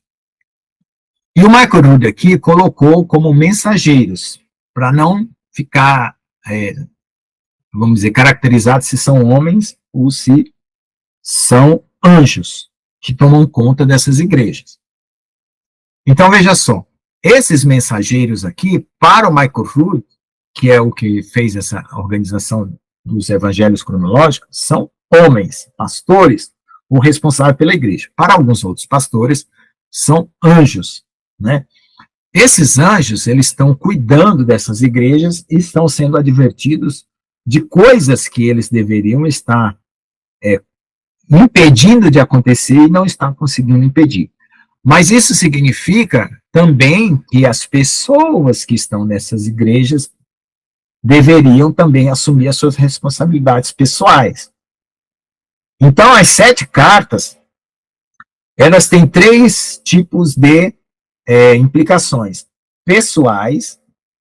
E o Michael Rood aqui colocou como mensageiros, para não ficar, vamos dizer, caracterizado se são homens ou se são anjos que tomam conta dessas igrejas. Então, veja só, esses mensageiros aqui, para o Michael Rood, que é o que fez essa organização dos evangelhos cronológicos, são homens, pastores, o responsável pela igreja. Para alguns outros pastores, são anjos, né? Esses anjos, eles estão cuidando dessas igrejas e estão sendo advertidos de coisas que eles deveriam estar impedindo de acontecer e não estão conseguindo impedir. Mas isso significa também que as pessoas que estão nessas igrejas deveriam também assumir as suas responsabilidades pessoais. Então, as 7 cartas, elas têm 3 tipos de implicações: pessoais,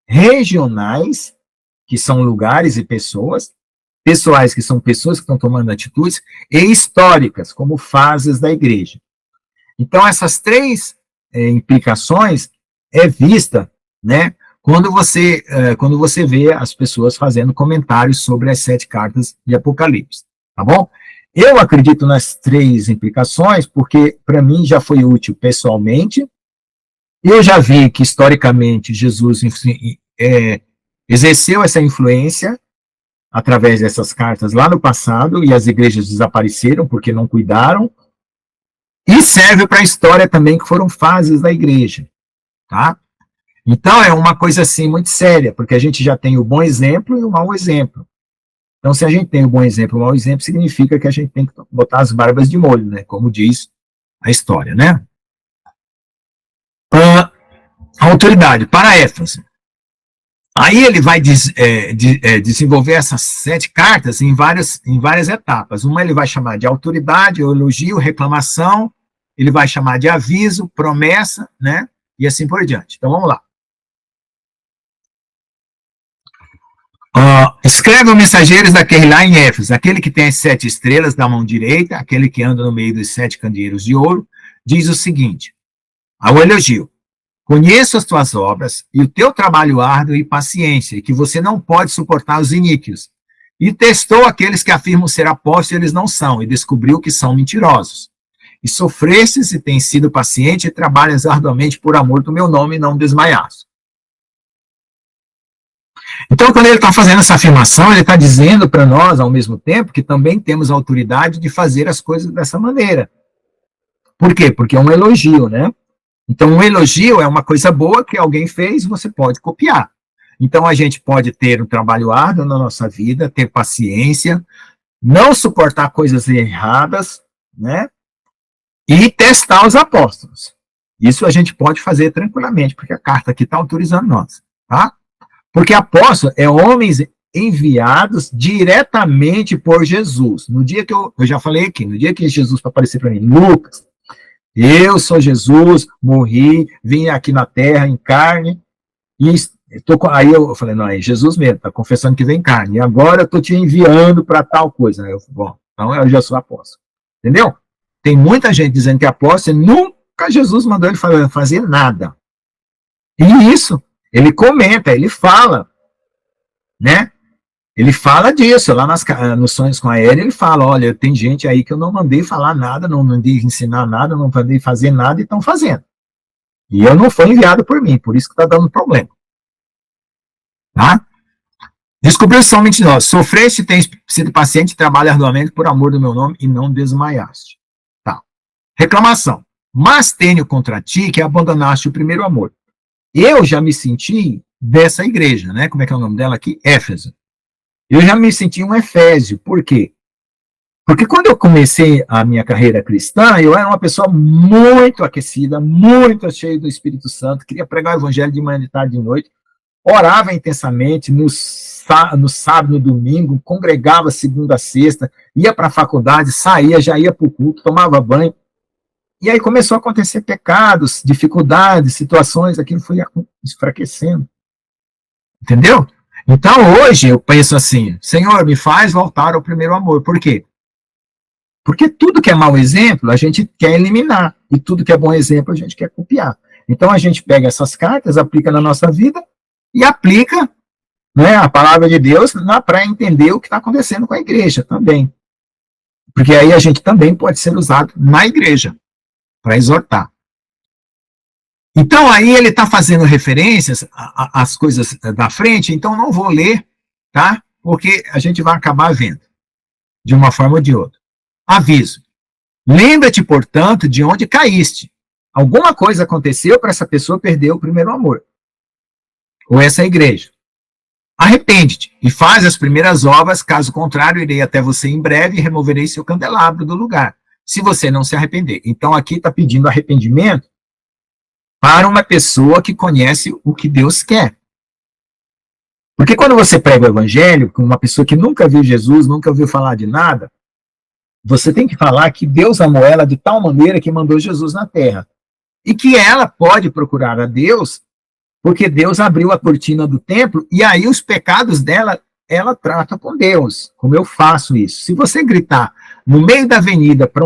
regionais, que são lugares e pessoas, pessoais, que são pessoas que estão tomando atitudes, e históricas, como fases da igreja. Então, essas 3 implicações é vista, né, quando você vê as pessoas fazendo comentários sobre as 7 cartas de Apocalipse, tá bom? Eu acredito nas 3 implicações, porque para mim já foi útil pessoalmente. Eu já vi que, historicamente, Jesus exerceu essa influência através dessas cartas lá no passado, e as igrejas desapareceram porque não cuidaram. E serve para a história também, que foram fases da igreja, tá? Então, é uma coisa assim muito séria, porque a gente já tem o bom exemplo e o mau exemplo. Então, se a gente tem o bom exemplo e o mau exemplo, significa que a gente tem que botar as barbas de molho, né? Como diz a história, né? Autoridade, para Éfeso. Aí ele vai desenvolver essas 7 cartas em várias etapas. Uma ele vai chamar de autoridade, elogio, reclamação, ele vai chamar de aviso, promessa, né? E assim por diante. Então, vamos lá. Escreve os mensageiros daquele lá em Éfeso, aquele que tem as 7 estrelas da mão direita, aquele que anda no meio dos 7 candeeiros de ouro, diz o seguinte, ao elogio, conheço as tuas obras e o teu trabalho árduo e paciência, e que você não pode suportar os iníquos. E testou aqueles que afirmam ser apóstolos e eles não são, e descobriu que são mentirosos. E sofrestes e tens sido paciente e trabalhas arduamente por amor do meu nome e não desmaiaste. Então, quando ele está fazendo essa afirmação, ele está dizendo para nós, ao mesmo tempo, que também temos a autoridade de fazer as coisas dessa maneira. Por quê? Porque é um elogio, né? Então, um elogio é uma coisa boa que alguém fez e você pode copiar. Então, a gente pode ter um trabalho árduo na nossa vida, ter paciência, não suportar coisas erradas, né? E testar os apóstolos. Isso a gente pode fazer tranquilamente, porque a carta aqui está autorizando nós, tá? Porque apóstolo é homens enviados diretamente por Jesus. No dia que eu já falei aqui, no dia que Jesus vai aparecer para mim, Lucas, eu sou Jesus, morri, vim aqui na terra em carne, e aí eu falei, não, é Jesus mesmo, está confessando que vem em carne, e agora eu estou te enviando para tal coisa. Aí eu falei, bom, então eu já sou apóstolo. Entendeu? Tem muita gente dizendo que é apóstolo, e nunca Jesus mandou ele fazer nada. E isso, ele comenta, ele fala, né? Ele fala disso, lá nos Sonhos com a Eri, ele fala, olha, tem gente aí que eu não mandei falar nada, não mandei ensinar nada, não mandei fazer nada e estão fazendo. E eu não fui enviado por mim, por isso que está dando problema. Tá? Descobriu somente nós, sofreste, tens sido paciente, trabalha arduamente por amor do meu nome e não desmaiaste. Tá. Reclamação. Mas tenho contra ti que abandonaste o primeiro amor. Eu já me senti dessa igreja, né? Como é que é o nome dela aqui? Éfeso. Eu já me senti um Efésio. Por quê? Porque quando eu comecei a minha carreira cristã, eu era uma pessoa muito aquecida, muito cheia do Espírito Santo, queria pregar o evangelho de manhã, de tarde, de noite, orava intensamente no sábado, no domingo, congregava segunda a sexta, ia para a faculdade, saía, já ia para o culto, tomava banho. E aí começou a acontecer pecados, dificuldades, situações, aquilo foi enfraquecendo. Entendeu? Então, hoje, eu penso assim, Senhor, me faz voltar ao primeiro amor. Por quê? Porque tudo que é mau exemplo, a gente quer eliminar. E tudo que é bom exemplo, a gente quer copiar. Então, a gente pega essas cartas, aplica na nossa vida e aplica, né, a palavra de Deus para entender o que está acontecendo com a igreja também. Porque aí a gente também pode ser usado na igreja para exortar. Então, aí ele está fazendo referências às coisas da frente, então não vou ler, tá? Porque a gente vai acabar vendo, de uma forma ou de outra. Aviso. Lembra-te, portanto, de onde caíste. Alguma coisa aconteceu para essa pessoa perder o primeiro amor. Ou essa igreja. Arrepende-te e faz as primeiras obras, caso contrário, irei até você em breve e removerei seu candelabro do lugar, se você não se arrepender. Então, aqui está pedindo arrependimento para uma pessoa que conhece o que Deus quer. Porque quando você prega o evangelho com uma pessoa que nunca viu Jesus, nunca ouviu falar de nada, você tem que falar que Deus amou ela de tal maneira que mandou Jesus na terra. E que ela pode procurar a Deus, porque Deus abriu a cortina do templo, e aí os pecados dela, ela trata com Deus, como eu faço isso. Se você gritar no meio da avenida para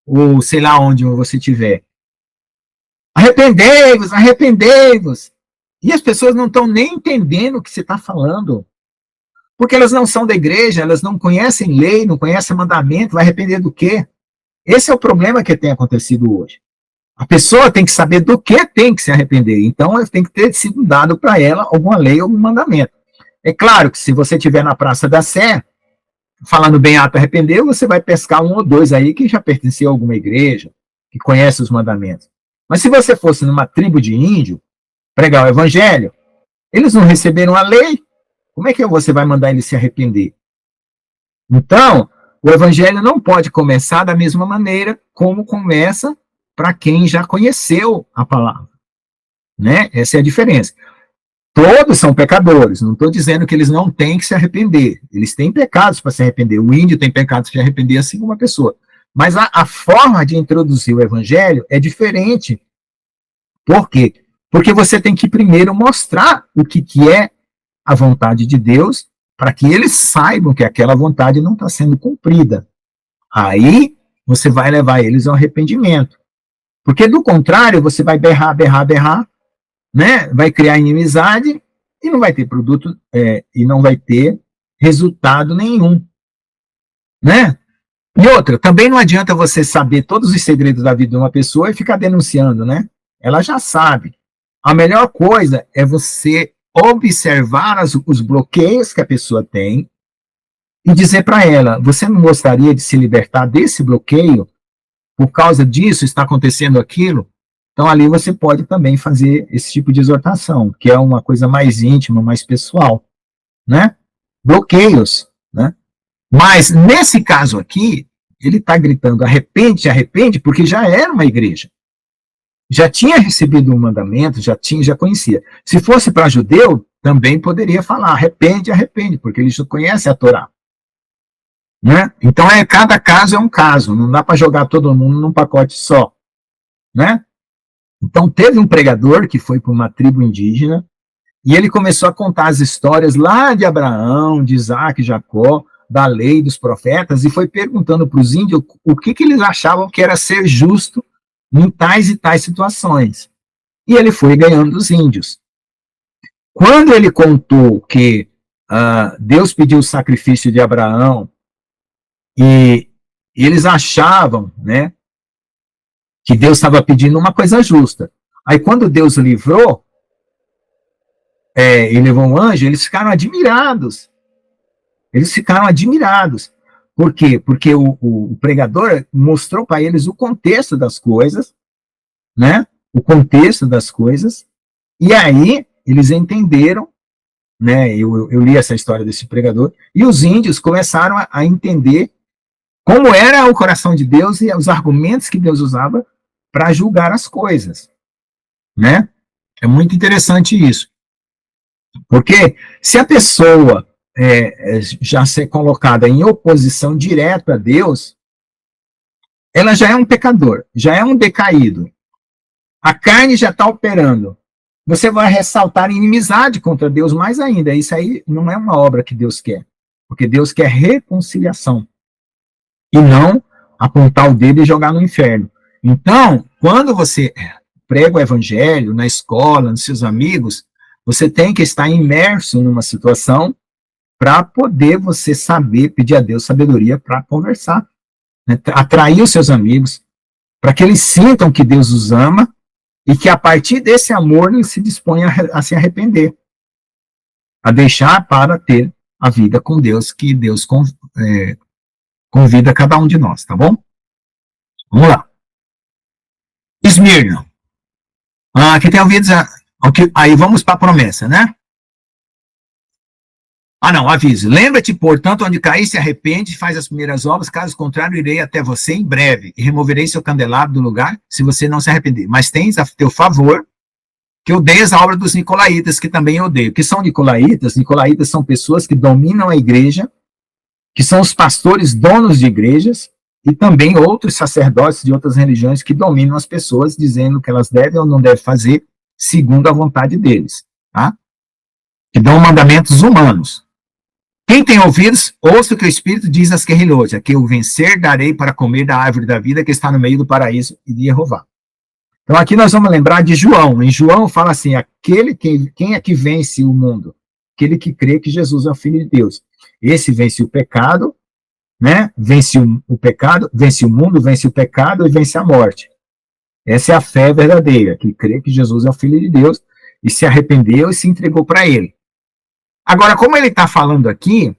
ou sei lá onde você estiver, arrependei-vos, arrependei-vos. E as pessoas não estão nem entendendo o que você está falando. Porque elas não são da igreja, elas não conhecem lei, não conhecem mandamento, vai arrepender do quê? Esse é o problema que tem acontecido hoje. A pessoa tem que saber do que tem que se arrepender. Então, tem que ter sido dado para ela alguma lei, algum mandamento. É claro que se você estiver na Praça da Sé, falando bem ato arrepender, você vai pescar um ou dois aí que já pertencia a alguma igreja, que conhece os mandamentos. Mas se você fosse numa tribo de índio, pregar o evangelho, eles não receberam a lei, como é que você vai mandar eles se arrepender? Então, o evangelho não pode começar da mesma maneira como começa para quem já conheceu a palavra. Né? Essa é a diferença. Todos são pecadores, não estou dizendo que eles não têm que se arrepender. Eles têm pecados para se arrepender. O índio tem pecados para se arrepender, assim como uma pessoa. Mas a forma de introduzir o evangelho é diferente. Por quê? Porque você tem que primeiro mostrar o que é a vontade de Deus para que eles saibam que aquela vontade não está sendo cumprida. Aí você vai levar eles ao arrependimento. Porque do contrário, você vai berrar, né? Vai criar inimizade e não vai ter produto, e não vai ter resultado nenhum, né? E outra, também não adianta você saber todos os segredos da vida de uma pessoa e ficar denunciando, né? Ela já sabe. A melhor coisa é você observar os bloqueios que a pessoa tem e dizer para ela, você não gostaria de se libertar desse bloqueio? Por causa disso está acontecendo aquilo? Então ali você pode também fazer esse tipo de exortação, que é uma coisa mais íntima, mais pessoal, né? Bloqueios, né? Mas nesse caso aqui, ele está gritando, arrepende, arrepende, porque já era uma igreja. Já tinha recebido um mandamento, já conhecia. Se fosse para judeu, também poderia falar, arrepende, arrepende, porque eles conhecem a Torá. Né? Então, cada caso é um caso, não dá para jogar todo mundo num pacote só. Né? Então, teve um pregador que foi para uma tribo indígena, e ele começou a contar as histórias lá de Abraão, de Isaac, Jacó, da lei, dos profetas, e foi perguntando para os índios o que eles achavam que era ser justo em tais e tais situações. E ele foi ganhando dos índios. Quando ele contou que Deus pediu o sacrifício de Abraão, e eles achavam, né, que Deus estava pedindo uma coisa justa. Aí quando Deus livrou, e levou um anjo, eles ficaram admirados. Eles ficaram admirados. Por quê? Porque o pregador mostrou para eles o contexto das coisas, né? O contexto das coisas, e aí eles entenderam, né? Eu li essa história desse pregador, e os índios começaram a entender como era o coração de Deus e os argumentos que Deus usava para julgar as coisas, né? É muito interessante isso. Porque se a pessoa já ser colocada em oposição direta a Deus, ela já é um pecador, já é um decaído. A carne já está operando. Você vai ressaltar inimizade contra Deus mais ainda. Isso aí não é uma obra que Deus quer. Porque Deus quer reconciliação. E não apontar o dedo e jogar no inferno. Então, quando você prega o evangelho na escola, nos seus amigos, você tem que estar imerso numa situação para poder você saber pedir a Deus sabedoria para conversar, né? Atrair os seus amigos, para que eles sintam que Deus os ama e que a partir desse amor eles se disponham a se arrepender, a deixar para ter a vida com Deus, que Deus convida cada um de nós, tá bom? Vamos lá. Esmirna. Aqui tem ouvidos. Aí vamos para a promessa, né? Não, aviso. Lembra-te, portanto, onde cair, se arrepende, faz as primeiras obras, caso contrário, irei até você em breve, e removerei seu candelabro do lugar, se você não se arrepender. Mas tens a teu favor, que odeias a obra dos nicolaítas, que também eu odeio. O que são nicolaítas? Nicolaítas são pessoas que dominam a igreja, que são os pastores donos de igrejas, e também outros sacerdotes de outras religiões que dominam as pessoas, dizendo que elas devem ou não devem fazer, segundo a vontade deles, tá? Que dão mandamentos humanos. Quem tem ouvidos, ouça o que o Espírito diz às querrilhosas, que o vencer darei para comer da árvore da vida que está no meio do paraíso e de Jeová. Então aqui nós vamos lembrar de João. Em João fala assim, quem é que vence o mundo? Aquele que crê que Jesus é o Filho de Deus. Esse vence o pecado, né? Vence o pecado, vence o mundo, vence o pecado e vence a morte. Essa é a fé verdadeira, que crê que Jesus é o Filho de Deus e se arrependeu e se entregou para ele. Agora, como ele está falando aqui,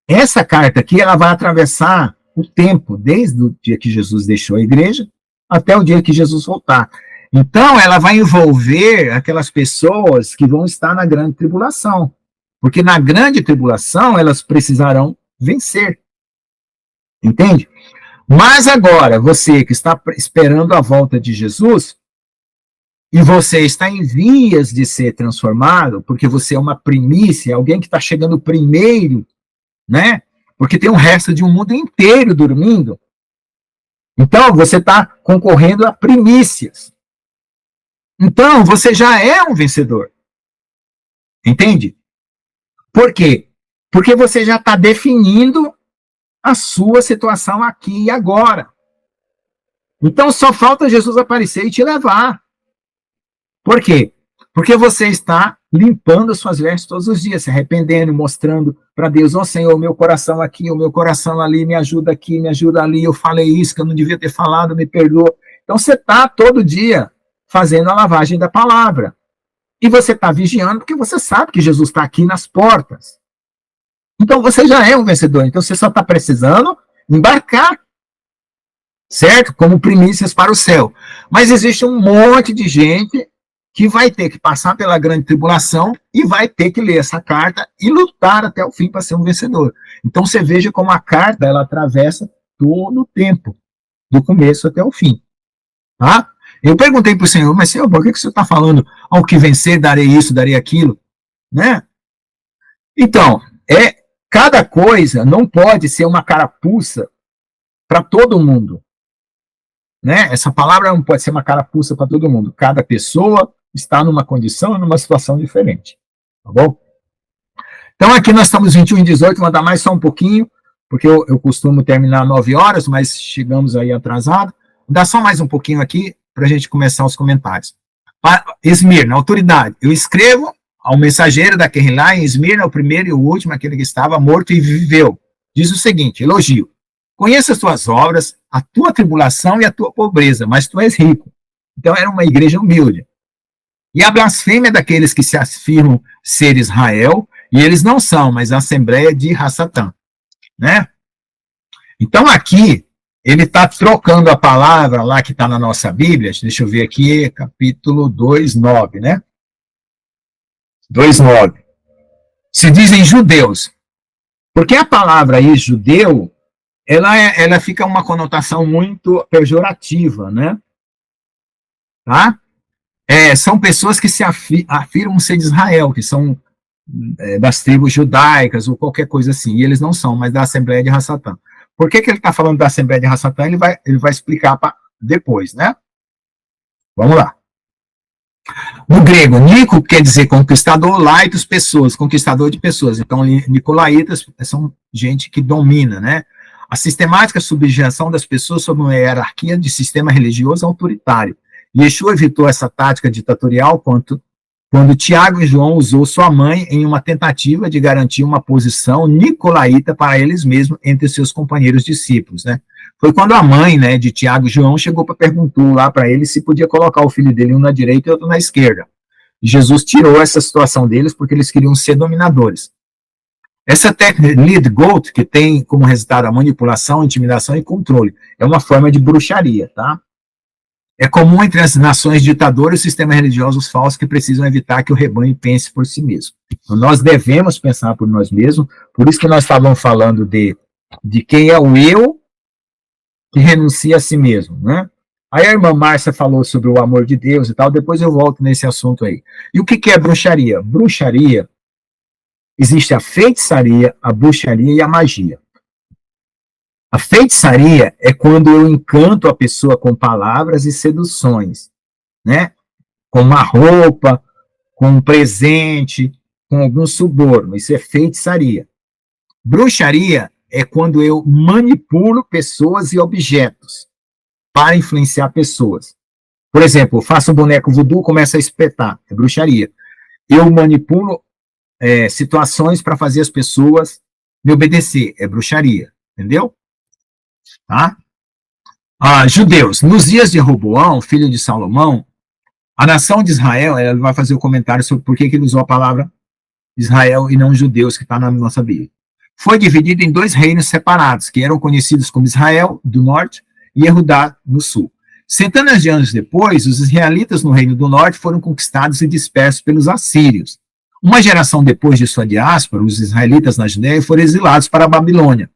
essa carta aqui, ela vai atravessar o tempo, desde o dia que Jesus deixou a igreja, até o dia que Jesus voltar. Então, ela vai envolver aquelas pessoas que vão estar na grande tribulação. Porque na grande tribulação, elas precisarão vencer. Entende? Mas agora, você que está esperando a volta de Jesus, e você está em vias de ser transformado, porque você é uma primícia, alguém que está chegando primeiro, né? Porque tem o resto de um mundo inteiro dormindo. Então, você está concorrendo a primícias. Então, você já é um vencedor. Entende? Por quê? Porque você já está definindo a sua situação aqui e agora. Então só falta Jesus aparecer e te levar. Por quê? Porque você está limpando as suas vestes todos os dias, se arrependendo, mostrando para Deus, ó Senhor, o meu coração aqui, o meu coração ali, me ajuda aqui, me ajuda ali, eu falei isso que eu não devia ter falado, me perdoa. Então você está todo dia fazendo a lavagem da palavra. E você está vigiando porque você sabe que Jesus está aqui nas portas. Então você já é um vencedor, então você só está precisando embarcar, certo? Como primícias para o céu. Mas existe um monte de gente que vai ter que passar pela grande tribulação e vai ter que ler essa carta e lutar até o fim para ser um vencedor. Então você veja como a carta ela atravessa todo o tempo, do começo até o fim. Tá? Eu perguntei para o Senhor, mas Senhor, por que o Senhor está falando ao que vencer, darei isso, darei aquilo? Né? Então, cada coisa não pode ser uma carapuça para todo mundo. Né? Essa palavra não pode ser uma carapuça para todo mundo. Cada pessoa está numa condição, numa situação diferente. Tá bom? Então aqui nós estamos 21h18, vou dar mais só um pouquinho, porque eu costumo terminar 9 horas, mas chegamos aí atrasado. Vou dar só mais um pouquinho aqui para a gente começar os comentários. Esmirna, autoridade. Eu escrevo ao mensageiro da Kehilá em Esmirna, o primeiro e o último, aquele que estava morto e viveu. Diz o seguinte, elogio. Conheço as tuas obras, a tua tribulação e a tua pobreza, mas tu és rico. Então era uma igreja humilde. E a blasfêmia daqueles que se afirmam ser Israel, e eles não são, mas a Assembleia de Hassatã. Né? Então aqui, ele está trocando a palavra lá que está na nossa Bíblia, deixa eu ver aqui, capítulo 2:9, né? 2:9. Se dizem judeus. Porque a palavra aí, judeu, ela fica uma conotação muito pejorativa, né? Tá? São pessoas que se afirmam ser de Israel, que são das tribos judaicas ou qualquer coisa assim, e eles não são, mas da Assembleia de Hassatã. Por que ele está falando da Assembleia de Hassatã? Ele vai explicar depois, né? Vamos lá. No grego, Nico quer dizer conquistador, laitos, pessoas, conquistador de pessoas. Então, Nicolaitas são gente que domina, né? A sistemática subjugação das pessoas sob uma hierarquia de sistema religioso autoritário. Yeshua evitou essa tática ditatorial quando Tiago e João usou sua mãe em uma tentativa de garantir uma posição nicolaíta para eles mesmos entre seus companheiros discípulos, né? Foi quando a mãe, né, de Tiago e João chegou para perguntar lá para ele se podia colocar o filho dele um na direita e outro na esquerda. E Jesus tirou essa situação deles porque eles queriam ser dominadores. Essa técnica lead goat, que tem como resultado a manipulação, intimidação e controle, é uma forma de bruxaria, tá? É comum entre as nações ditadoras e sistemas religiosos falsos que precisam evitar que o rebanho pense por si mesmo. Então, nós devemos pensar por nós mesmos, por isso que nós estávamos falando de quem é o eu que renuncia a si mesmo, né? Aí a irmã Márcia falou sobre o amor de Deus e tal, depois eu volto nesse assunto aí. E o que é bruxaria? Bruxaria, existe a feitiçaria, a bruxaria e a magia. A feitiçaria é quando eu encanto a pessoa com palavras e seduções, né? Com uma roupa, com um presente, com algum suborno. Isso é feitiçaria. Bruxaria é quando eu manipulo pessoas e objetos para influenciar pessoas. Por exemplo, eu faço um boneco voodoo, começo a espetar, é bruxaria. Eu manipulo situações para fazer as pessoas me obedecer, é bruxaria, entendeu? Tá? Judeus, nos dias de Roboão, filho de Salomão, a nação de Israel, ela vai fazer o comentário sobre por que ele usou a palavra Israel e não judeus, que está na nossa Bíblia. Foi dividido em 2 reinos separados, que eram conhecidos como Israel, do norte, e Yehudá, no sul. Centenas de anos depois, os israelitas no reino do norte foram conquistados e dispersos pelos assírios. Uma geração depois de sua diáspora, os israelitas na Judéia foram exilados para a Babilônia,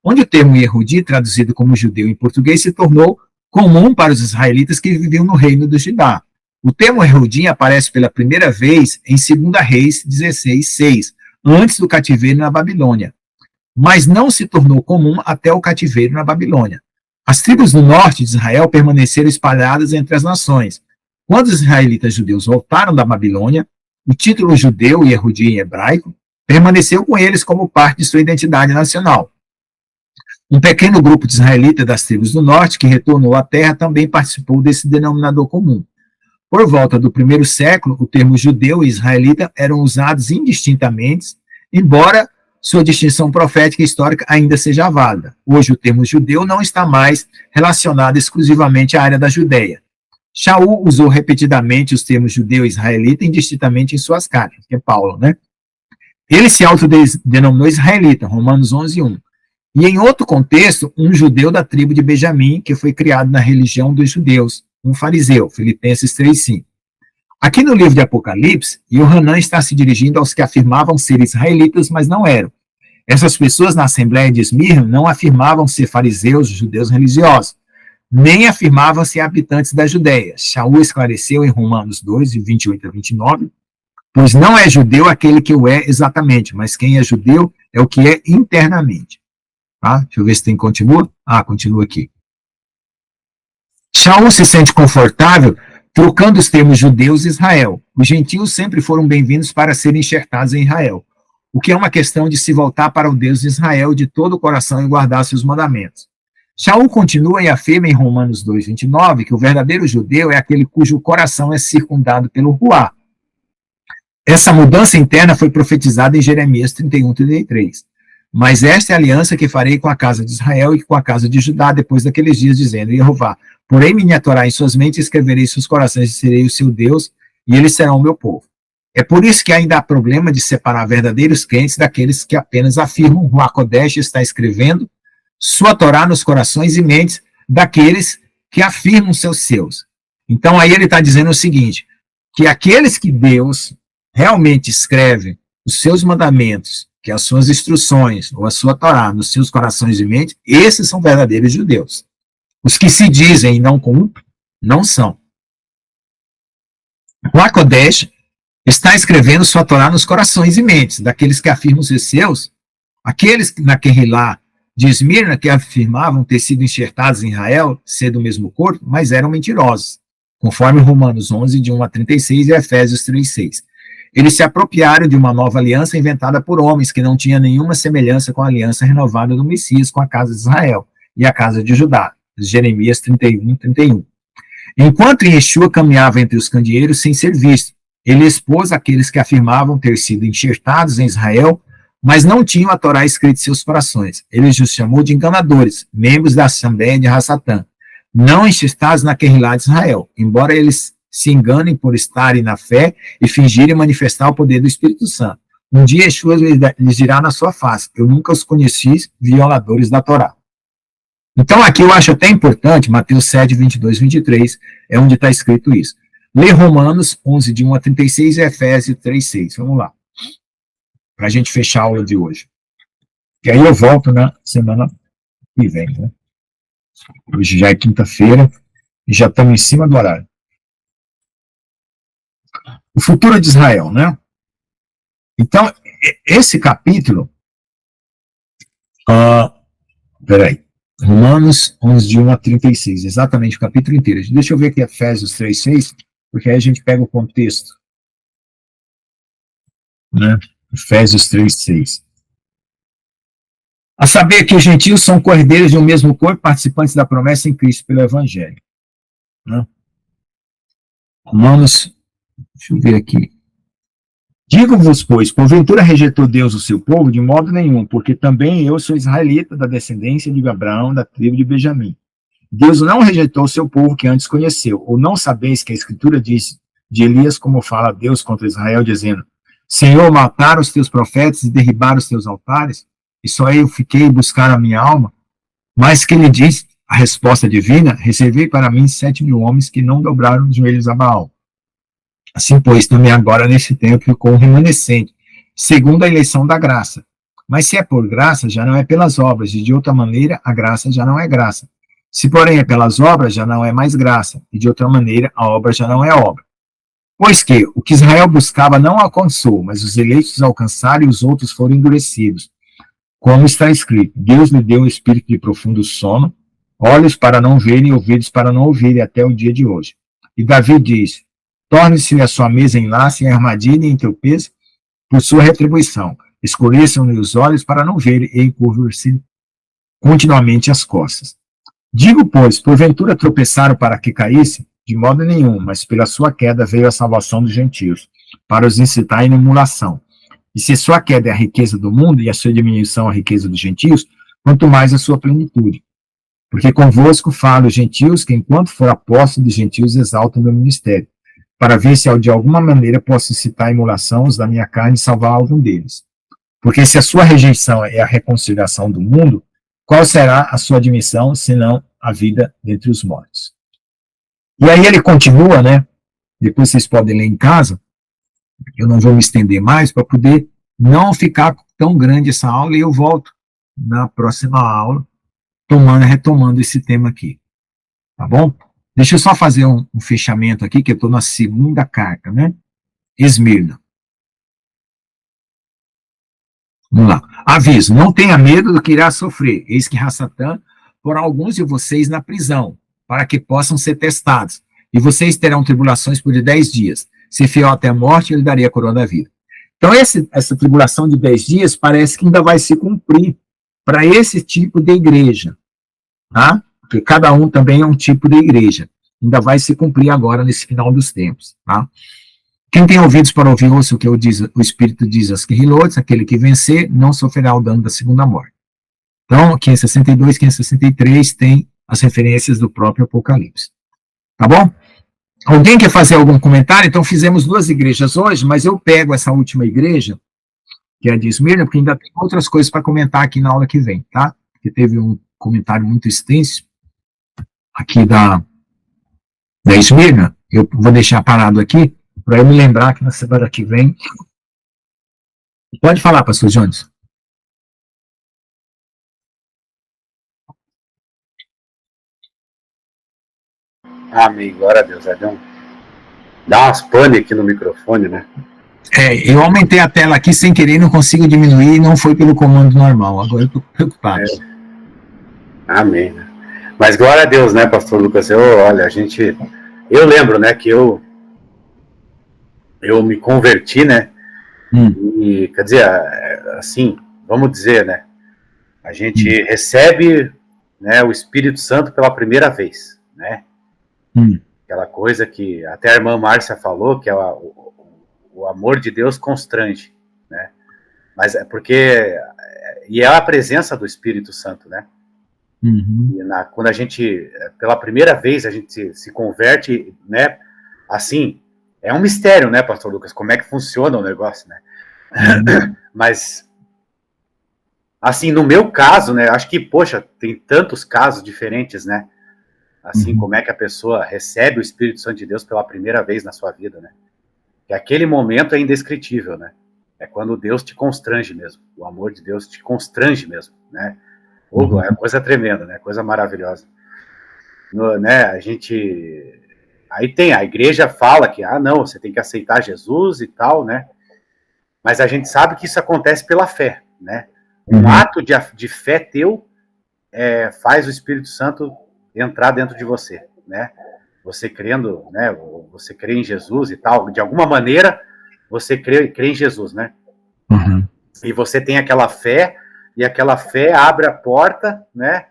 onde o termo Yehudi, traduzido como judeu em português, se tornou comum para os israelitas que viviam no reino do Judá. O termo Yehudi aparece pela primeira vez em 2 Reis 16:6, antes do cativeiro na Babilônia, mas não se tornou comum até o cativeiro na Babilônia. As tribos do norte de Israel permaneceram espalhadas entre as nações. Quando os israelitas judeus voltaram da Babilônia, o título judeu, Yehudi em hebraico, permaneceu com eles como parte de sua identidade nacional. Um pequeno grupo de israelitas das tribos do norte, que retornou à terra, também participou desse denominador comum. Por volta do primeiro século, o termo judeu e israelita eram usados indistintamente, embora sua distinção profética e histórica ainda seja válida. Hoje, o termo judeu não está mais relacionado exclusivamente à área da Judéia. Shaul usou repetidamente os termos judeu e israelita indistintamente em suas cartas, que é Paulo, né? Ele se autodenominou israelita, Romanos 11:1. E em outro contexto, um judeu da tribo de Benjamim, que foi criado na religião dos judeus, um fariseu, Filipenses 3:5. Aqui no livro de Apocalipse, Yohanan está se dirigindo aos que afirmavam ser israelitas, mas não eram. Essas pessoas na Assembleia de Esmirna não afirmavam ser fariseus, judeus religiosos, nem afirmavam ser habitantes da Judéia. Shaul esclareceu em Romanos 2, de 28 a 29, pois não é judeu aquele que o é exatamente, mas quem é judeu é o que é internamente. Tá? Deixa eu ver se tem continua. Continua aqui. Shaul se sente confortável trocando os termos judeus e Israel. Os gentios sempre foram bem-vindos para serem enxertados em Israel, o que é uma questão de se voltar para o Deus de Israel de todo o coração e guardar seus mandamentos. Shaul continua e afirma em Romanos 2:29 que o verdadeiro judeu é aquele cujo coração é circundado pelo Ruá. Essa mudança interna foi profetizada em Jeremias 31:33. Mas esta é a aliança que farei com a casa de Israel e com a casa de Judá depois daqueles dias, dizendo, Jeová, porém me atorará em suas mentes, escreverei em seus corações e serei o seu Deus, e eles serão o meu povo. É por isso que ainda há problema de separar verdadeiros crentes daqueles que apenas afirmam, Ruach Kodesh está escrevendo sua Torá nos corações e mentes daqueles que afirmam seus. Então aí ele está dizendo o seguinte, que aqueles que Deus realmente escreve os seus mandamentos, que as suas instruções, ou a sua Torá, nos seus corações e mentes, esses são verdadeiros judeus. Os que se dizem e não cumprem, não são. O Kodesh está escrevendo sua Torá nos corações e mentes daqueles que afirmam ser seus, aqueles na Kehilá de Esmirna que afirmavam ter sido enxertados em Israel, ser do mesmo corpo, mas eram mentirosos, conforme Romanos 11, de 1 a 36 e Efésios 3:6. Eles se apropriaram de uma nova aliança inventada por homens que não tinha nenhuma semelhança com a aliança renovada do Messias com a casa de Israel e a casa de Judá. Jeremias 31:31. Enquanto Yeshua caminhava entre os candeeiros sem ser visto, ele expôs aqueles que afirmavam ter sido enxertados em Israel, mas não tinham a Torá escrita em seus corações. Ele os chamou de enganadores, membros da Assembleia de Hassatã, não enxertados na Kehilá de Israel, embora eles se enganem por estarem na fé e fingirem manifestar o poder do Espírito Santo. Um dia Yeshua lhes dirá na sua face, eu nunca os conheci, violadores da Torá. Então aqui eu acho até importante, Mateus 7, 22, 23, é onde está escrito isso. Lê Romanos 11, de 1 a 36 e Efésios 3, 6. Vamos lá. Para a gente fechar a aula de hoje. Que aí eu volto na semana que vem. Né? Hoje já é quinta-feira e já estamos em cima do horário. O futuro de Israel, né? Então, esse capítulo... Peraí. Romanos 11, de 1 a 36, exatamente o capítulo inteiro. Deixa eu ver aqui Efésios 3, 6, porque aí a gente pega o contexto. Né? Efésios 3, 6. A saber que os gentios são cordeiros de um mesmo corpo, participantes da promessa em Cristo pelo Evangelho. Né? Romanos, deixa eu ver aqui. Digo-vos, pois, porventura rejeitou Deus o seu povo? De modo nenhum, porque também eu sou israelita da descendência de Abraão, da tribo de Benjamim. Deus não rejeitou o seu povo que antes conheceu. Ou não sabeis que a Escritura diz de Elias, como fala Deus contra Israel, dizendo, Senhor, mataram os teus profetas e derribaram os teus altares, e só eu fiquei e buscaram a minha alma? Mas que ele diz, a resposta divina, reservei para mim 7.000 homens que não dobraram os joelhos a Baal. Assim, pois, também agora nesse tempo ficou um remanescente, segundo a eleição da graça. Mas se é por graça, já não é pelas obras, e de outra maneira, a graça já não é graça. Se, porém, é pelas obras, já não é mais graça, e de outra maneira, a obra já não é obra. Pois que o que Israel buscava não alcançou, mas os eleitos alcançaram e os outros foram endurecidos. Como está escrito, Deus lhe deu um espírito de profundo sono, olhos para não verem e ouvidos para não ouvirem até o dia de hoje. E Davi diz, torne-se a sua mesa em laço e armadilha em teu peso por sua retribuição. escureçam-lhe os olhos para não ver e encurvam-se continuamente as costas. Digo, pois, porventura tropeçaram para que caíssem? De modo nenhum, mas pela sua queda veio a salvação dos gentios, para os incitar em emulação. E se sua queda é a riqueza do mundo e a sua diminuição a riqueza dos gentios, quanto mais a sua plenitude. Porque convosco falo os gentios, que enquanto for apóstolo dos gentios exaltam meu ministério, para ver se de alguma maneira posso incitar a emulação os da minha carne e salvar algum deles. Porque se a sua rejeição é a reconciliação do mundo, qual será a sua admissão, senão a vida dentre os mortos? E aí ele continua, né? Depois vocês podem ler em casa, eu não vou me estender mais, para poder não ficar tão grande essa aula, e eu volto na próxima aula, retomando esse tema aqui. Tá bom? Deixa eu só fazer um fechamento aqui, que eu estou na segunda carta, né? Esmirna. Vamos lá. Aviso, não tenha medo do que irá sofrer. Eis que Satã porá alguns de vocês na prisão, para que possam ser testados. E vocês terão tribulações por 10 dias. Se fiel até a morte, ele daria a coroa da vida. Então, essa tribulação de 10 dias parece que ainda vai se cumprir para esse tipo de igreja. Tá? Porque cada um também é um tipo de igreja. Ainda vai se cumprir agora nesse final dos tempos. Tá? Quem tem ouvidos para ouvir, ouça o que o Espírito diz aos que relotes, aquele que vencer não sofrerá o dano da segunda morte. Então, 562, 563 tem as referências do próprio Apocalipse. Tá bom? Alguém quer fazer algum comentário? Então, fizemos 2 igrejas hoje, mas eu pego essa última igreja, que é a de Esmirna, porque ainda tem outras coisas para comentar aqui na aula que vem, tá? Porque teve um comentário muito extenso aqui da Esmirna. Eu vou deixar parado aqui, para eu me lembrar que na semana que vem... Pode falar, pastor Jones. Amém, glória a Deus. Dá umas pane aqui no microfone, né? Eu aumentei a tela aqui sem querer, não consigo diminuir, e não foi pelo comando normal. Agora eu estou preocupado. Amém. Mas glória a Deus, né, pastor Lucas? Olha, eu lembro, né, que eu me converti, né? E, quer dizer, assim, vamos dizer, né? A gente recebe, né, o Espírito Santo pela primeira vez, né? Aquela coisa que até a irmã Márcia falou, que é o amor de Deus constrange, né? Mas é porque... E é a presença do Espírito Santo, né? E quando a gente, pela primeira vez, a gente se converte, né? Assim, é um mistério, né, pastor Lucas? Como é que funciona o negócio, né? Mas, assim, no meu caso, né? Acho que, poxa, tem tantos casos diferentes, né? Assim, como é que a pessoa recebe o Espírito Santo de Deus pela primeira vez na sua vida, né? Que aquele momento é indescritível, né? É quando Deus te constrange mesmo. O amor de Deus te constrange mesmo, né? É coisa tremenda, né? Coisa maravilhosa. Né? Aí a igreja fala que, não, você tem que aceitar Jesus e tal, né? Mas a gente sabe que isso acontece pela fé, né? Um ato de fé teu faz o Espírito Santo entrar dentro de você, né? Você crendo, né? Você crê em Jesus e tal, de alguma maneira você crê em Jesus, né? E você tem aquela fé, e aquela fé abre a porta, né?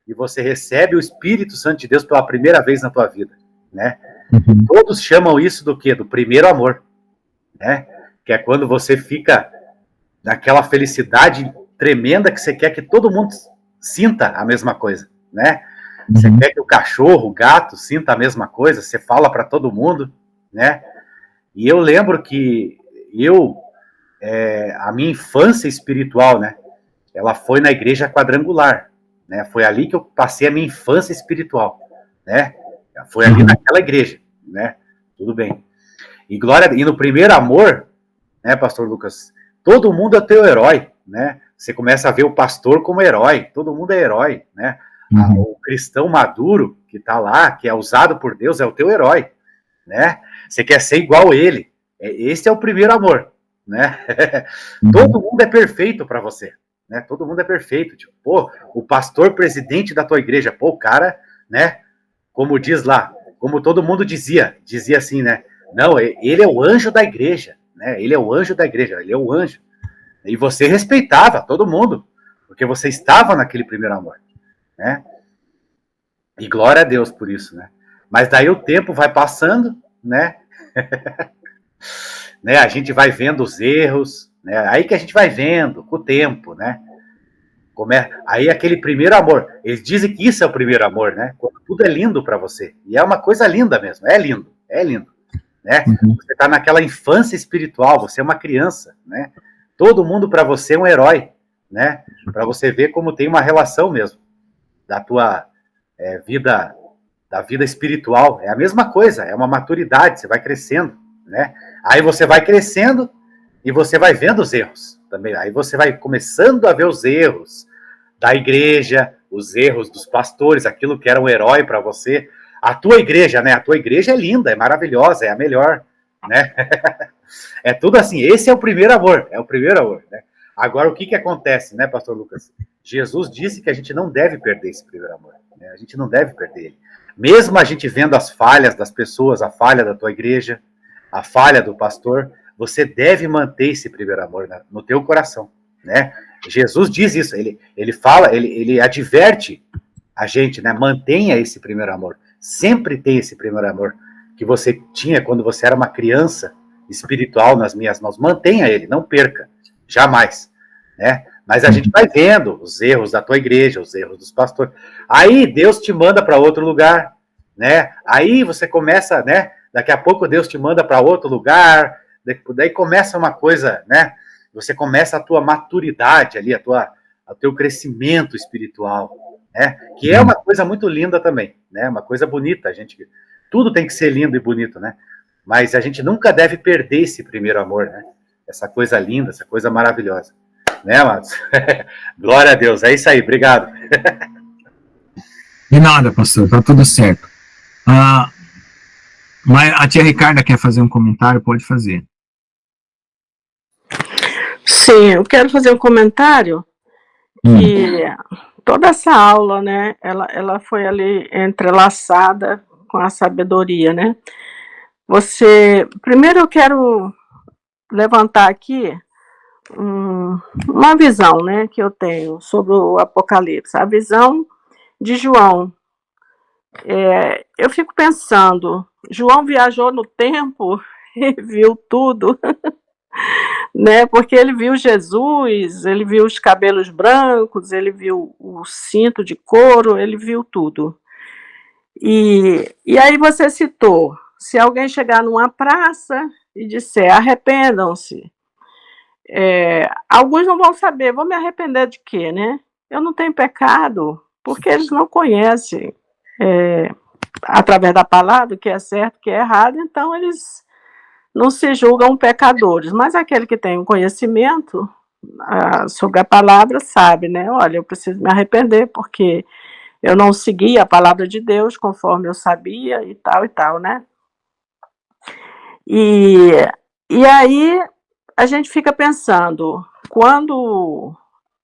E você recebe o Espírito Santo de Deus pela primeira vez na tua vida, né? Todos chamam isso do quê? Do primeiro amor, né? Que é quando você fica naquela felicidade tremenda que você quer que todo mundo sinta a mesma coisa, né? Você quer que o cachorro, o gato sinta a mesma coisa, você fala para todo mundo, né? E eu lembro que a minha infância espiritual, né? Ela foi na igreja quadrangular, né? Foi ali que eu passei a minha infância espiritual, né? Foi ali naquela igreja, né? Tudo bem. E no primeiro amor, né, pastor Lucas? Todo mundo é teu herói, né? Você começa a ver o pastor como herói, todo mundo é herói, né? O cristão maduro que está lá, que é usado por Deus, é o teu herói, né? Você quer ser igual a ele. Esse é o primeiro amor, né? Todo mundo é perfeito para você, né? Todo mundo é perfeito. Tipo, pô, o pastor presidente da tua igreja, pô, o cara, né? Como diz lá, como todo mundo dizia assim, né? Não, ele é o anjo da igreja, né? Ele é o anjo da igreja, ele é o anjo. E você respeitava todo mundo, porque você estava naquele primeiro amor, né? E glória a Deus por isso, né? Mas daí o tempo vai passando, né? Né? A gente vai vendo os erros, né? Aí que a gente vai vendo com o tempo, né? Aí aquele primeiro amor, eles dizem que isso é o primeiro amor, né? Quando tudo é lindo para você. E é uma coisa linda mesmo, é lindo, né? Você está naquela infância espiritual, você é uma criança, né? Todo mundo para você é um herói, né? Para você ver como tem uma relação mesmo da tua vida, da vida espiritual. É a mesma coisa, é uma maturidade, você vai crescendo, né? Aí você vai crescendo e você vai vendo os erros também. Aí você vai começando a ver os erros da igreja, os erros dos pastores, aquilo que era um herói para você. A tua igreja, né? A tua igreja é linda, é maravilhosa, é a melhor, né? É tudo assim. Esse é o primeiro amor, né? Agora, o que acontece, né, pastor Lucas? Jesus disse que a gente não deve perder esse primeiro amor, né? A gente não deve perder ele. Mesmo a gente vendo as falhas das pessoas, a falha da tua igreja, a falha do pastor, você deve manter esse primeiro amor, né, no teu coração, né? Jesus diz isso, ele fala, ele adverte a gente, né? Mantenha esse primeiro amor. Sempre tem esse primeiro amor que você tinha quando você era uma criança espiritual nas minhas mãos. Mantenha ele, não perca, jamais, né? Mas a gente vai vendo os erros da tua igreja, os erros dos pastores. Aí Deus te manda para outro lugar, né? Aí você começa, né? Daqui a pouco Deus te manda para outro lugar. Daí começa uma coisa, né? Você começa a tua maturidade ali, o teu crescimento espiritual, né? Que é uma coisa muito linda também, né? Uma coisa bonita. Tudo tem que ser lindo e bonito, né? Mas a gente nunca deve perder esse primeiro amor, né? Essa coisa linda, essa coisa maravilhosa. Né, amados? Glória a Deus. É isso aí. Obrigado. De nada, pastor. Tá tudo certo. Mas a tia Ricarda quer fazer um comentário? Pode fazer. Sim, eu quero fazer um comentário que toda essa aula, né, ela foi ali entrelaçada com a sabedoria, né? Primeiro eu quero levantar aqui uma visão, né, que eu tenho sobre o Apocalipse, a visão de João. Eu fico pensando, João viajou no tempo e viu tudo, né? Porque ele viu Jesus, ele viu os cabelos brancos, ele viu o cinto de couro, ele viu tudo. E aí você citou, se alguém chegar numa praça e disser, arrependam-se, alguns não vão saber, vou me arrepender de quê, né? Eu não tenho pecado, porque eles não conhecem, através da palavra, o que é certo, o que é errado, então eles não se julgam pecadores, mas aquele que tem um conhecimento sobre a palavra sabe, né? Olha, eu preciso me arrepender porque eu não segui a palavra de Deus conforme eu sabia e tal, né? E aí a gente fica pensando, quando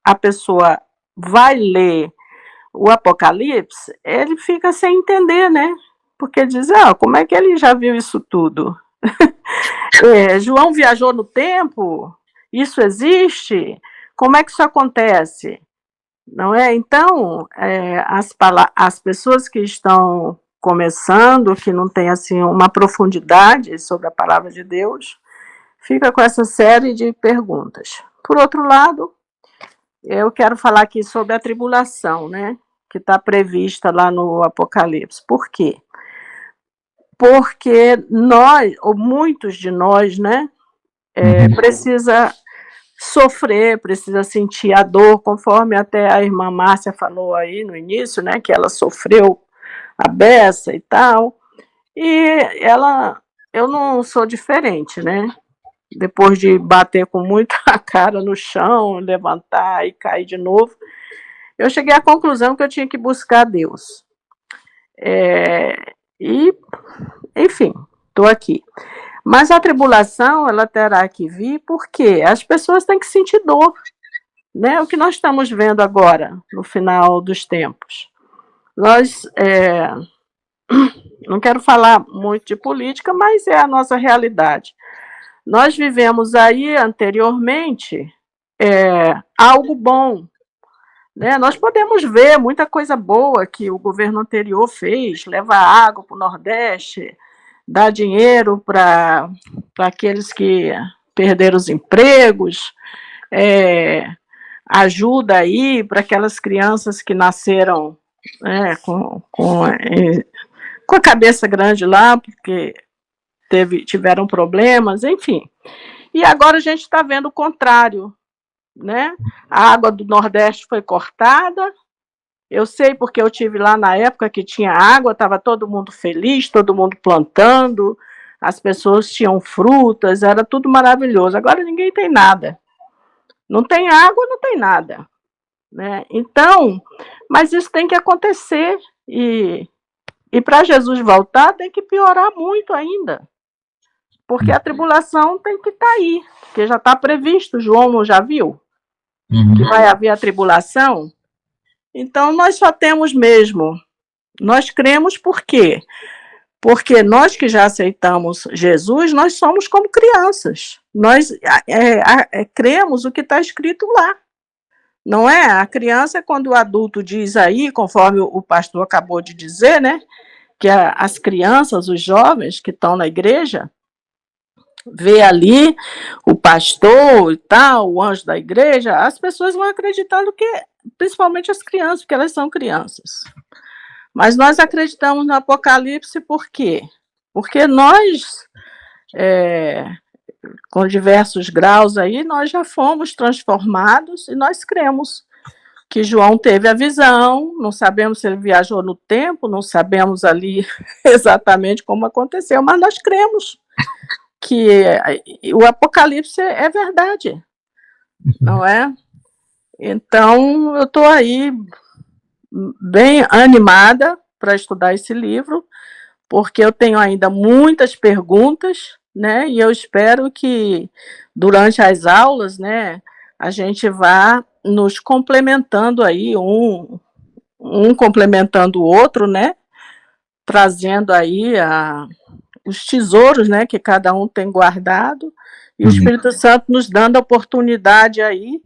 a pessoa vai ler o Apocalipse, ele fica sem entender, né? Porque diz, como é que ele já viu isso tudo? João viajou no tempo? Isso existe? Como é que isso acontece? Não é? Então, as pessoas que estão começando, que não têm assim, uma profundidade sobre a palavra de Deus, fica com essa série de perguntas. Por outro lado, eu quero falar aqui sobre a tribulação, né? Que está prevista lá no Apocalipse. Por quê? Porque nós, ou muitos de nós, né, precisa sofrer, precisa sentir a dor, conforme até a irmã Márcia falou aí no início, né, que ela sofreu a beça e tal, e eu não sou diferente, né, depois de bater com muito a cara no chão, levantar e cair de novo, eu cheguei à conclusão que eu tinha que buscar Deus. Enfim, estou aqui. Mas a tribulação, ela terá que vir porque as pessoas têm que sentir dor, né? O que nós estamos vendo agora, no final dos tempos. Nós, não quero falar muito de política, mas é a nossa realidade. Nós vivemos aí, anteriormente, algo bom, né? Nós podemos ver muita coisa boa que o governo anterior fez, levar água para o Nordeste, dar dinheiro para aqueles que perderam os empregos, ajuda aí para aquelas crianças que nasceram com a cabeça grande lá, porque tiveram problemas, enfim. E agora a gente está vendo o contrário, né? A água do Nordeste foi cortada. Eu sei porque eu tive lá na época que tinha água, estava todo mundo feliz, todo mundo plantando, as pessoas tinham frutas, era tudo maravilhoso. Agora ninguém tem nada. Não tem água, não tem nada, né? Então, mas isso tem que acontecer e para Jesus voltar tem que piorar muito ainda, porque a tribulação tem que estar aí, porque já está previsto, João não já viu? Que vai haver a tribulação. Então, nós só temos mesmo, nós cremos por quê? Porque nós que já aceitamos Jesus, nós somos como crianças. Nós cremos o que está escrito lá. Não é? A criança, quando o adulto diz aí, conforme o pastor acabou de dizer, né? Que as crianças, os jovens que estão na igreja, vê ali o pastor e tal, o anjo da igreja, as pessoas vão acreditando que, principalmente as crianças, porque elas são crianças. Mas nós acreditamos no Apocalipse por quê? Porque nós, com diversos graus aí, nós já fomos transformados e nós cremos que João teve a visão, não sabemos se ele viajou no tempo, não sabemos ali exatamente como aconteceu, mas nós cremos que o Apocalipse é verdade, não é? Então, eu estou aí bem animada para estudar esse livro, porque eu tenho ainda muitas perguntas, né? E eu espero que durante as aulas, né, a gente vá nos complementando aí, um complementando o outro, né? Trazendo aí os tesouros, né, que cada um tem guardado, e o Espírito Santo nos dando a oportunidade aí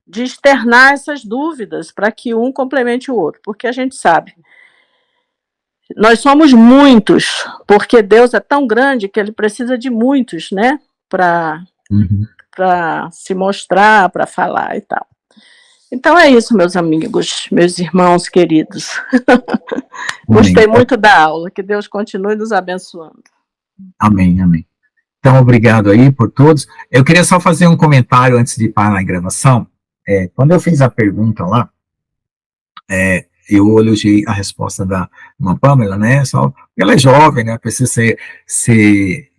de externar essas dúvidas para que um complemente o outro, porque a gente sabe, nós somos muitos, porque Deus é tão grande que ele precisa de muitos, né, para se mostrar, para falar e tal. Então é isso, meus amigos, meus irmãos queridos. Gostei muito da aula, que Deus continue nos abençoando. Amém, amém. Então, obrigado aí por todos. Eu queria só fazer um comentário antes de parar na gravação. Quando eu fiz a pergunta lá, eu elogiei a resposta da irmã Pamela, né? Só ela é jovem, né? Precisa ser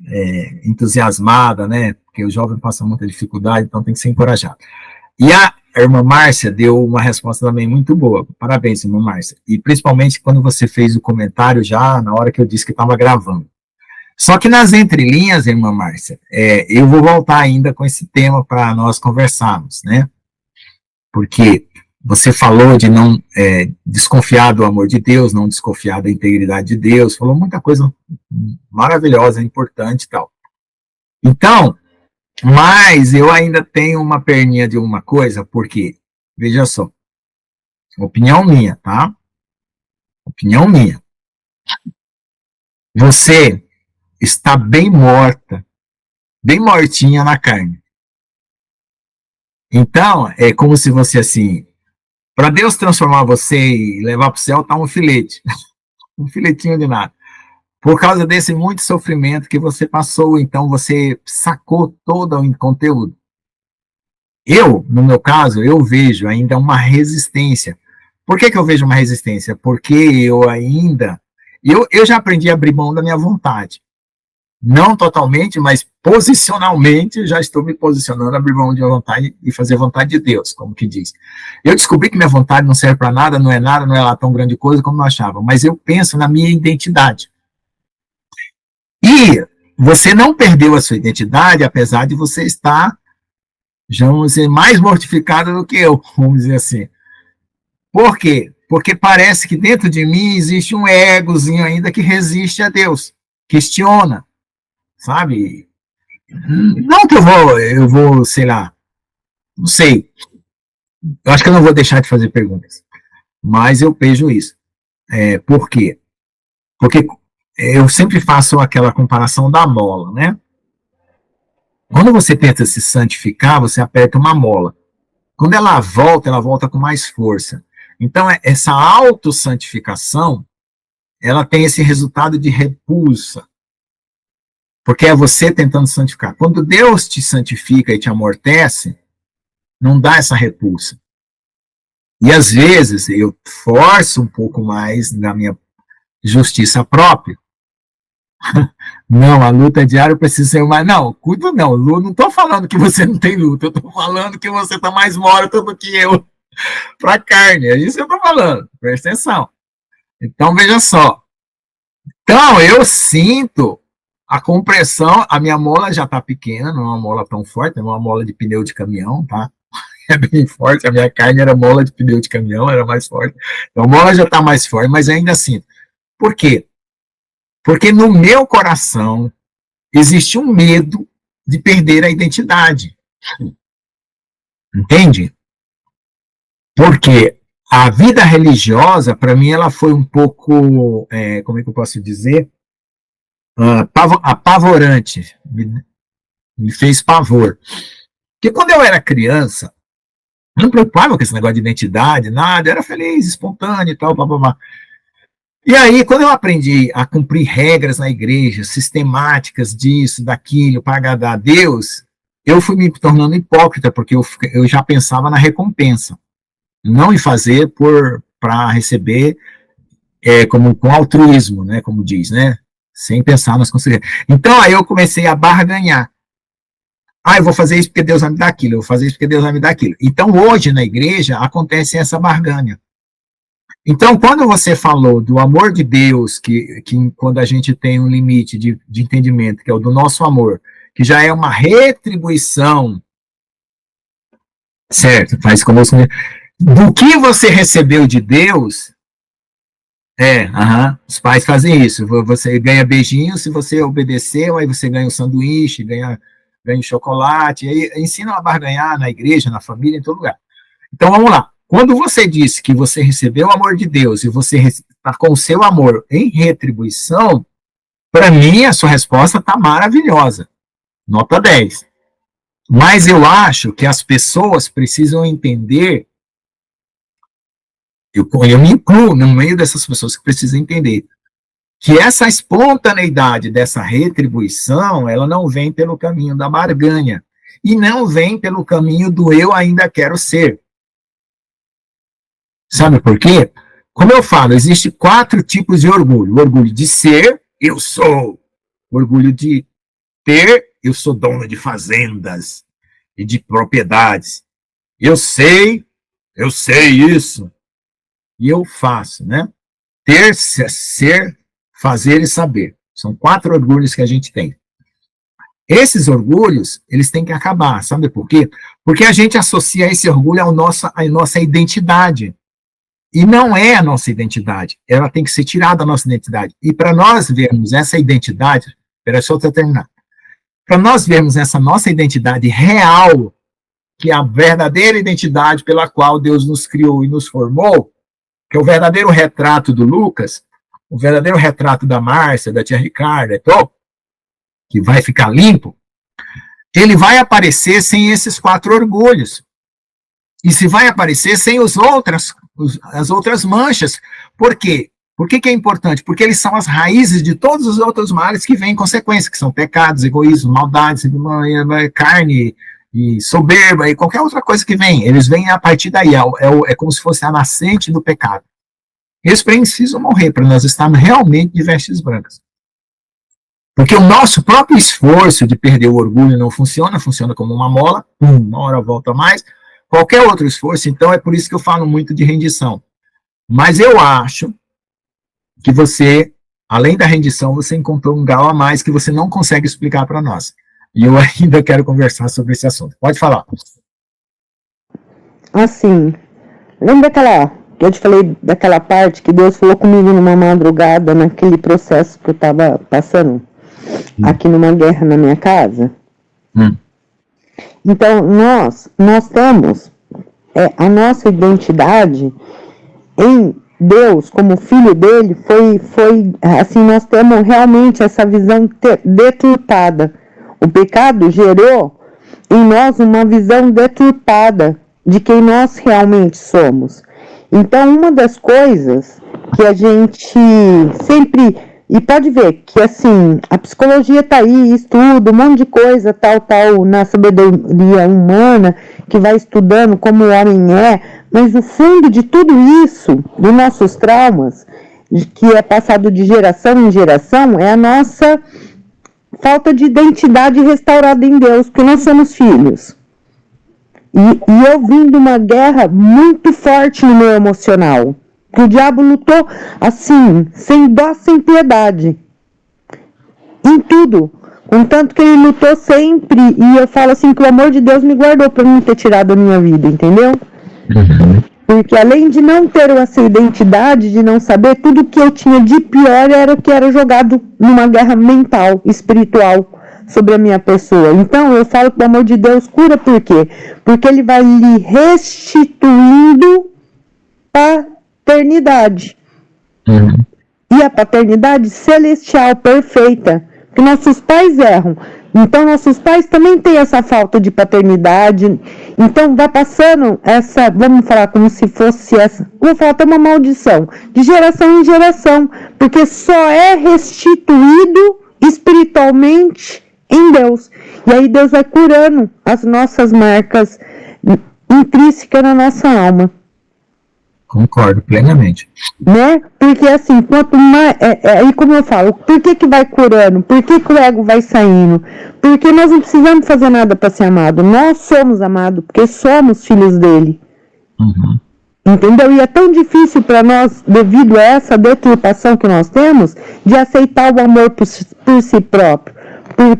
entusiasmada, né? Porque o jovem passa muita dificuldade, então tem que ser encorajado. E a irmã Márcia deu uma resposta também muito boa. Parabéns, irmã Márcia. E principalmente quando você fez o comentário já na hora que eu disse que estava gravando. Só que nas entrelinhas, irmã Márcia, eu vou voltar ainda com esse tema para nós conversarmos, né? Porque você falou de não desconfiar do amor de Deus, não desconfiar da integridade de Deus, falou muita coisa maravilhosa, importante e tal. Então, mas eu ainda tenho uma perninha de uma coisa, porque, veja só, opinião minha, tá? Opinião minha. Você está bem morta, bem mortinha na carne. Então, é como se você, assim, para Deus transformar você e levar para o céu, tá um filete, um filetinho de nada. Por causa desse muito sofrimento que você passou, então você sacou todo o conteúdo. Eu, no meu caso, eu vejo ainda uma resistência. Por que eu vejo uma resistência? Porque eu já aprendi a abrir mão da minha vontade. Não totalmente, mas posicionalmente, já estou me posicionando, abrir mão de vontade e fazer a vontade de Deus, como que diz. Eu descobri que minha vontade não serve para nada, não é lá tão grande coisa como eu achava, mas eu penso na minha identidade. E você não perdeu a sua identidade, apesar de você estar, vamos dizer, mais mortificado do que eu, vamos dizer assim. Por quê? Porque parece que dentro de mim existe um egozinho ainda que resiste a Deus, questiona, sabe? Não que eu vou, sei lá, Não sei. Eu acho que eu não vou deixar de fazer perguntas. Mas eu vejo isso. Por quê? Porque eu sempre faço aquela comparação da mola, né? Quando você tenta se santificar, você aperta uma mola. Quando ela volta com mais força. Então, essa autossantificação, ela tem esse resultado de repulsa. Porque é você tentando santificar. Quando Deus te santifica e te amortece, não dá essa repulsa. E às vezes eu forço um pouco mais na minha justiça própria. Não, a luta diária precisa ser mais. Não, cuida não. Não estou falando que você não tem luta, eu estou falando que você está mais morto do que eu para a carne. É isso que eu estou falando. Presta atenção. Então, veja só. Então, eu sinto a compressão, a minha mola já está pequena, não é uma mola tão forte, é uma mola de pneu de caminhão, tá? É bem forte, a minha carne era mola de pneu de caminhão, era mais forte. Então, a mola já está mais forte, mas ainda assim. Por quê? Porque no meu coração existe um medo de perder a identidade. Entende? Porque a vida religiosa, para mim, ela foi um pouco, como é que eu posso dizer? Apavorante. Me fez pavor. Porque quando eu era criança, eu não me preocupava com esse negócio de identidade, nada, eu era feliz, espontâneo e tal, blá. E aí, quando eu aprendi a cumprir regras na igreja, sistemáticas disso, daquilo, para agradar a Deus, eu fui me tornando hipócrita, porque eu já pensava na recompensa, não em fazer para receber com altruísmo, né, como diz, né, sem pensar nas consequências. Então, aí eu comecei a barganhar. Eu vou fazer isso porque Deus vai me dar aquilo, eu vou fazer isso porque Deus vai me dar aquilo. Então, hoje, na igreja, acontece essa barganha. Então, quando você falou do amor de Deus, que quando a gente tem um limite de entendimento, que é o do nosso amor, que já é uma retribuição, certo? Faz conosco. Do que você recebeu de Deus, os pais fazem isso. Você ganha beijinho se você obedeceu, aí você ganha um sanduíche, ganha um chocolate, aí ensinam a barganhar na igreja, na família, em todo lugar. Então, vamos lá. Quando você disse que você recebeu o amor de Deus e você está com o seu amor em retribuição, para mim a sua resposta está maravilhosa. Nota 10. Mas eu acho que as pessoas precisam entender, eu me incluo no meio dessas pessoas que precisam entender, que essa espontaneidade dessa retribuição, ela não vem pelo caminho da barganha, e não vem pelo caminho do eu ainda quero ser. Sabe por quê? Como eu falo, existem 4 tipos de orgulho. O orgulho de ser, eu sou. O orgulho de ter, eu sou dono de fazendas e de propriedades. Eu sei isso. E eu faço, né? Ter, ser, fazer e saber. São 4 orgulhos que a gente tem. Esses orgulhos, eles têm que acabar. Sabe por quê? Porque a gente associa esse orgulho à nossa identidade. E não é a nossa identidade, ela tem que ser tirada da nossa identidade. E para nós vermos essa identidade, deixa eu terminar, para nós vermos essa nossa identidade real, que é a verdadeira identidade pela qual Deus nos criou e nos formou, que é o verdadeiro retrato do Lucas, o verdadeiro retrato da Márcia, da tia Ricarda, que vai ficar limpo, ele vai aparecer sem esses 4 orgulhos. E se vai aparecer sem as outras manchas. Por quê? Por que é importante? Porque eles são as raízes de todos os outros males que vêm em consequência, que são pecados, egoísmo, maldades, carne, e soberba, e qualquer outra coisa que vem. Eles vêm a partir daí, é como se fosse a nascente do pecado. Eles precisam morrer para nós estarmos realmente de vestes brancas. Porque o nosso próprio esforço de perder o orgulho não funciona como uma mola, uma hora volta mais. Qualquer outro esforço, então, é por isso que eu falo muito de rendição. Mas eu acho que você, além da rendição, você encontrou um grau a mais que você não consegue explicar para nós. E eu ainda quero conversar sobre esse assunto. Pode falar. Assim, lembra que eu te falei daquela parte que Deus falou comigo numa madrugada, naquele processo que eu estava passando aqui numa guerra na minha casa? Então, nós temos a nossa identidade em Deus, como filho dele, foi assim, nós temos realmente essa visão deturpada. O pecado gerou em nós uma visão deturpada de quem nós realmente somos. Então, uma das coisas que a gente sempre... E pode ver que, assim, a psicologia está aí, estuda um monte de coisa, tal, na sabedoria humana, que vai estudando como o homem é, mas o fundo de tudo isso, dos nossos traumas, que é passado de geração em geração, é a nossa falta de identidade restaurada em Deus, porque nós somos filhos. E eu vim de uma guerra muito forte no meu emocional, que o diabo lutou assim, sem dó, sem piedade, em tudo, contanto que ele lutou sempre, e eu falo assim, que o amor de Deus me guardou para não ter tirado a minha vida, entendeu? Porque além de não ter essa identidade, de não saber, tudo que eu tinha de pior era o que era jogado numa guerra mental, espiritual, sobre a minha pessoa. Então eu falo que o amor de Deus cura, por quê? Porque ele vai lhe restituindo paternidade. E a paternidade celestial, perfeita. Porque nossos pais erram. Então nossos pais também têm essa falta de paternidade. Então vai passando essa, vamos falar como se fosse essa, vou falar até uma maldição, de geração em geração. Porque só é restituído espiritualmente em Deus. E aí Deus vai curando as nossas marcas intrínsecas na nossa alma. Concordo plenamente. Né? Porque assim, quanto mais. Aí como eu falo, por que vai curando? Por que o ego vai saindo? Porque nós não precisamos fazer nada para ser amado. Nós somos amados, porque somos filhos dele. Entendeu? E é tão difícil para nós, devido a essa deturpação que nós temos, de aceitar o amor por si próprio.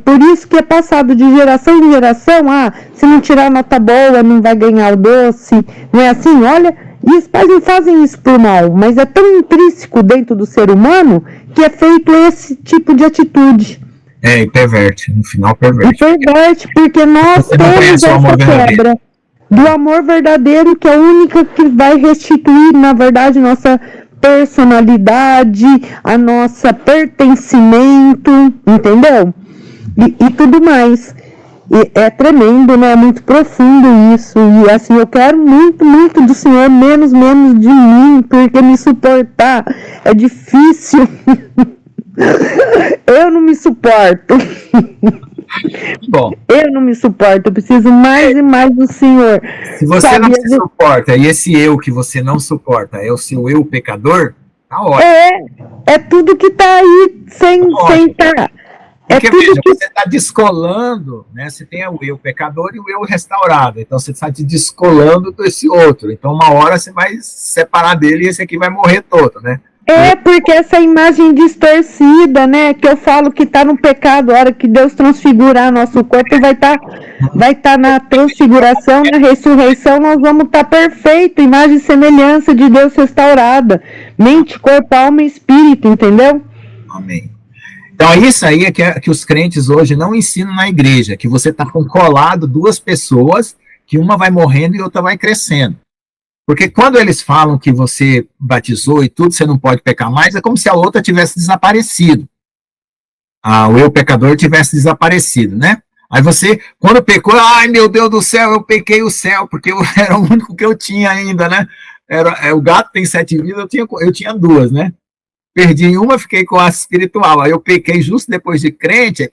Por isso que é passado de geração em geração, se não tirar nota boa, não vai ganhar o doce. Não é assim? Olha, e os pais não fazem isso por mal, mas é tão intrínseco dentro do ser humano que é feito esse tipo de atitude. E perverte, no final perverte. E perverte, porque nós temos essa quebra do amor verdadeiro, que é a única que vai restituir, na verdade, nossa personalidade, a nossa pertencimento, entendeu? E tudo mais. E é tremendo, né? É muito profundo isso. E assim, eu quero muito, muito do Senhor, menos de mim, porque me suportar é difícil. Eu não me suporto. Bom, eu não me suporto, eu preciso mais e mais do Senhor. Se você não se suporta, e esse eu que você não suporta é o seu eu pecador, tá ótimo. É tudo que tá aí sem estar. Porque, veja, você está descolando, né? Você tem o eu pecador e o eu restaurado. Então, você está te descolando desse outro. Então, uma hora você vai separar dele e esse aqui vai morrer todo, né? Porque essa imagem distorcida, né? Que eu falo que está no pecado, a hora que Deus transfigurar nosso corpo, vai tá na transfiguração, na ressurreição, nós vamos estar perfeito, imagem e semelhança de Deus restaurada. Mente, corpo, alma e espírito, entendeu? Amém. Então, isso aí é que os crentes hoje não ensinam na igreja, que você está colado duas pessoas, que uma vai morrendo e outra vai crescendo. Porque quando eles falam que você batizou e tudo, você não pode pecar mais, é como se a outra tivesse desaparecido. O eu pecador tivesse desaparecido, né? Aí você, quando pecou, ai meu Deus do céu, eu pequei o céu, porque eu era o único que eu tinha ainda, né? O gato tem 7 vidas, eu tinha 2, né? Perdi uma, fiquei com a espiritual. Aí eu pequei justo depois de crente,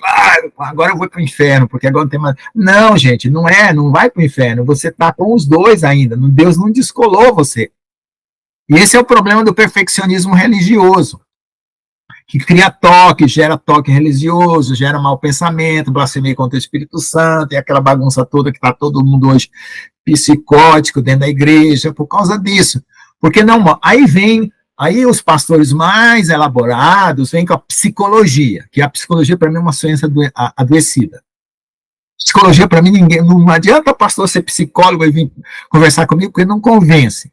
agora eu vou para o inferno, porque agora não tem mais. Não, gente, não vai para o inferno. Você está com os dois ainda. Deus não descolou você. E esse é o problema do perfeccionismo religioso, que cria gera toque religioso, gera mau pensamento, blasfemia contra o Espírito Santo, e aquela bagunça toda que está todo mundo hoje psicótico dentro da igreja, por causa disso. Porque não, Aí os pastores mais elaborados vêm com a psicologia, que a psicologia para mim é uma ciência adoecida. Psicologia para mim não adianta o pastor ser psicólogo e vir conversar comigo, porque não convence.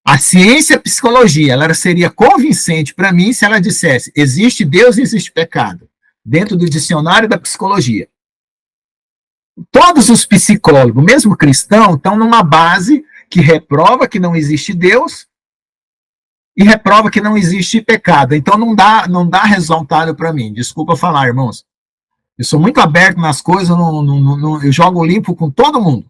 A ciência é psicologia, ela seria convincente para mim se ela dissesse, existe Deus e existe pecado, dentro do dicionário da psicologia. Todos os psicólogos, mesmo cristãos, estão numa base que reprova que não existe Deus e reprova que não existe pecado. Então não dá resultado para mim. Desculpa falar, irmãos. Eu sou muito aberto nas coisas, eu jogo limpo com todo mundo.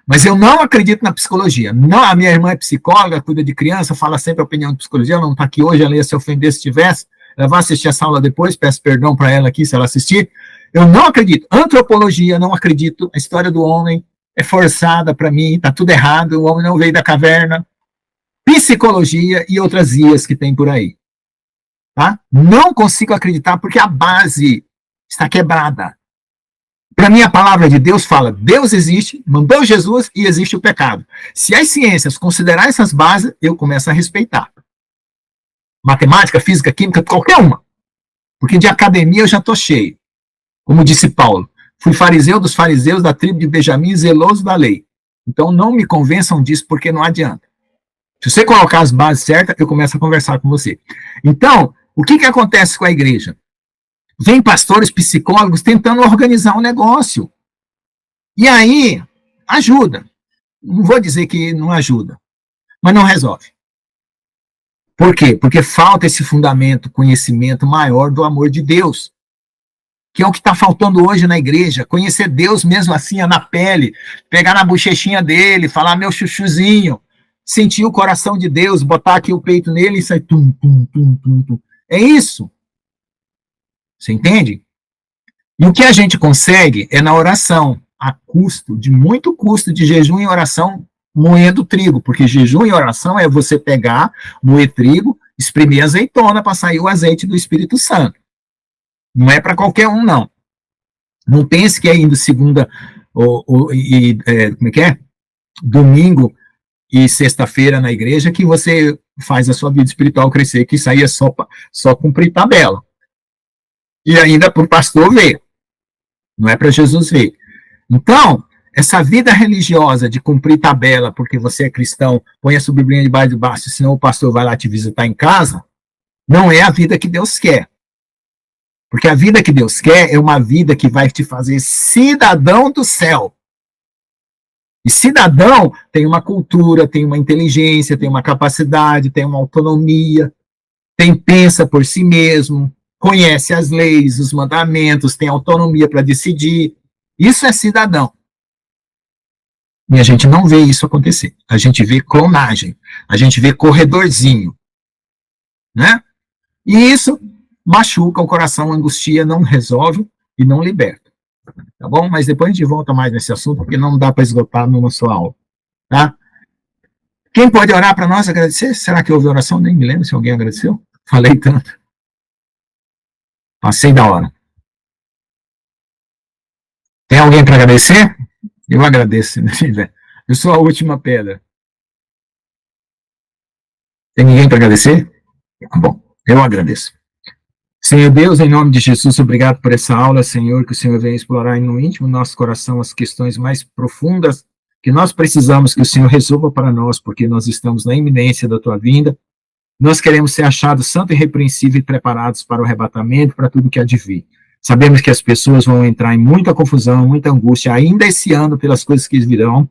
Mas eu não acredito na psicologia. Não, a minha irmã é psicóloga, cuida de criança, fala sempre a opinião de psicologia, ela não está aqui hoje, ela ia se ofender se tivesse. Ela vai assistir essa aula depois, peço perdão para ela aqui se ela assistir. Eu não acredito. Antropologia, não acredito. A história do homem é forçada para mim, está tudo errado, o homem não veio da caverna. Psicologia e outras vias que tem por aí. Tá? Não consigo acreditar porque a base está quebrada. Para mim, a palavra de Deus fala, Deus existe, mandou Jesus e existe o pecado. Se as ciências considerar essas bases, eu começo a respeitar. Matemática, física, química, qualquer uma. Porque de academia eu já estou cheio. Como disse Paulo, fui fariseu dos fariseus da tribo de Benjamim, zeloso da lei. Então não me convençam disso, porque não adianta. Se você colocar as bases certas, eu começo a conversar com você. Então, o que acontece com a igreja? Vem pastores, psicólogos tentando organizar um negócio. E aí, ajuda. Não vou dizer que não ajuda, mas não resolve. Por quê? Porque falta esse fundamento, conhecimento maior do amor de Deus, que é o que está faltando hoje na igreja, conhecer Deus mesmo assim, na pele, pegar na bochechinha dele, falar meu chuchuzinho, sentir o coração de Deus, botar aqui o peito nele e sair tum, tum, tum, tum, tum. É isso. Você entende? E o que a gente consegue é na oração, a custo, de muito custo de jejum e oração, moendo trigo, porque jejum e oração é você pegar, moer trigo, espremer azeitona para sair o azeite do Espírito Santo. Não é para qualquer um, não. Não pense que é indo segunda, como é que é? Domingo e sexta-feira na igreja que você faz a sua vida espiritual crescer, que isso aí é só cumprir tabela. E ainda para o pastor ver. Não é para Jesus ver. Então, essa vida religiosa de cumprir tabela porque você é cristão, põe a sua biblinha debaixo de baixo, senão o pastor vai lá te visitar em casa, não é a vida que Deus quer. Porque a vida que Deus quer é uma vida que vai te fazer cidadão do céu. E cidadão tem uma cultura, tem uma inteligência, tem uma capacidade, tem uma autonomia, pensa por si mesmo, conhece as leis, os mandamentos, tem autonomia para decidir. Isso é cidadão. E a gente não vê isso acontecer. A gente vê clonagem, a gente vê corredorzinho. Né? E isso machuca o coração, angustia, não resolve e não liberta. Tá bom? Mas depois a gente volta mais nesse assunto, porque não dá para esgotar numa só aula. Tá? Quem pode orar para nós agradecer? Será que houve oração? Nem me lembro se alguém agradeceu. Falei tanto. Passei da hora. Tem alguém para agradecer? Eu agradeço. Eu sou a última pedra. Tem ninguém para agradecer? Bom, eu agradeço. Senhor Deus, em nome de Jesus, obrigado por essa aula, Senhor, que o Senhor venha explorar no íntimo do nosso coração as questões mais profundas que nós precisamos que o Senhor resolva para nós, porque nós estamos na iminência da tua vinda. Nós queremos ser achados santo e irrepreensível e preparados para o arrebatamento, para tudo que há de vir. Sabemos que as pessoas vão entrar em muita confusão, muita angústia, ainda esse ano, pelas coisas que virão,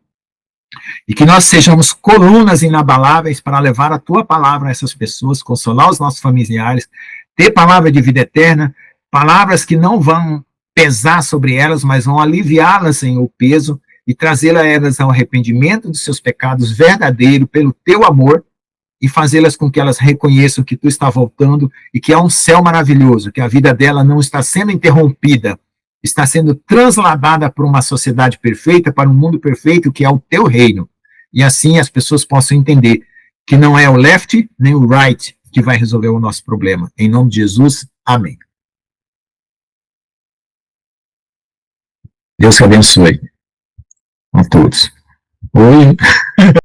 e que nós sejamos colunas inabaláveis para levar a tua palavra a essas pessoas, consolar os nossos familiares, ter palavra de vida eterna, palavras que não vão pesar sobre elas, mas vão aliviá-las em o peso e trazê-las ao arrependimento dos seus pecados verdadeiro pelo teu amor e fazê-las com que elas reconheçam que tu está voltando e que há um céu maravilhoso, que a vida dela não está sendo interrompida, está sendo transladada para uma sociedade perfeita, para um mundo perfeito, que é o teu reino. E assim as pessoas possam entender que não é o left nem o right que vai resolver o nosso problema. Em nome de Jesus, amém. Deus te abençoe a todos. Oi.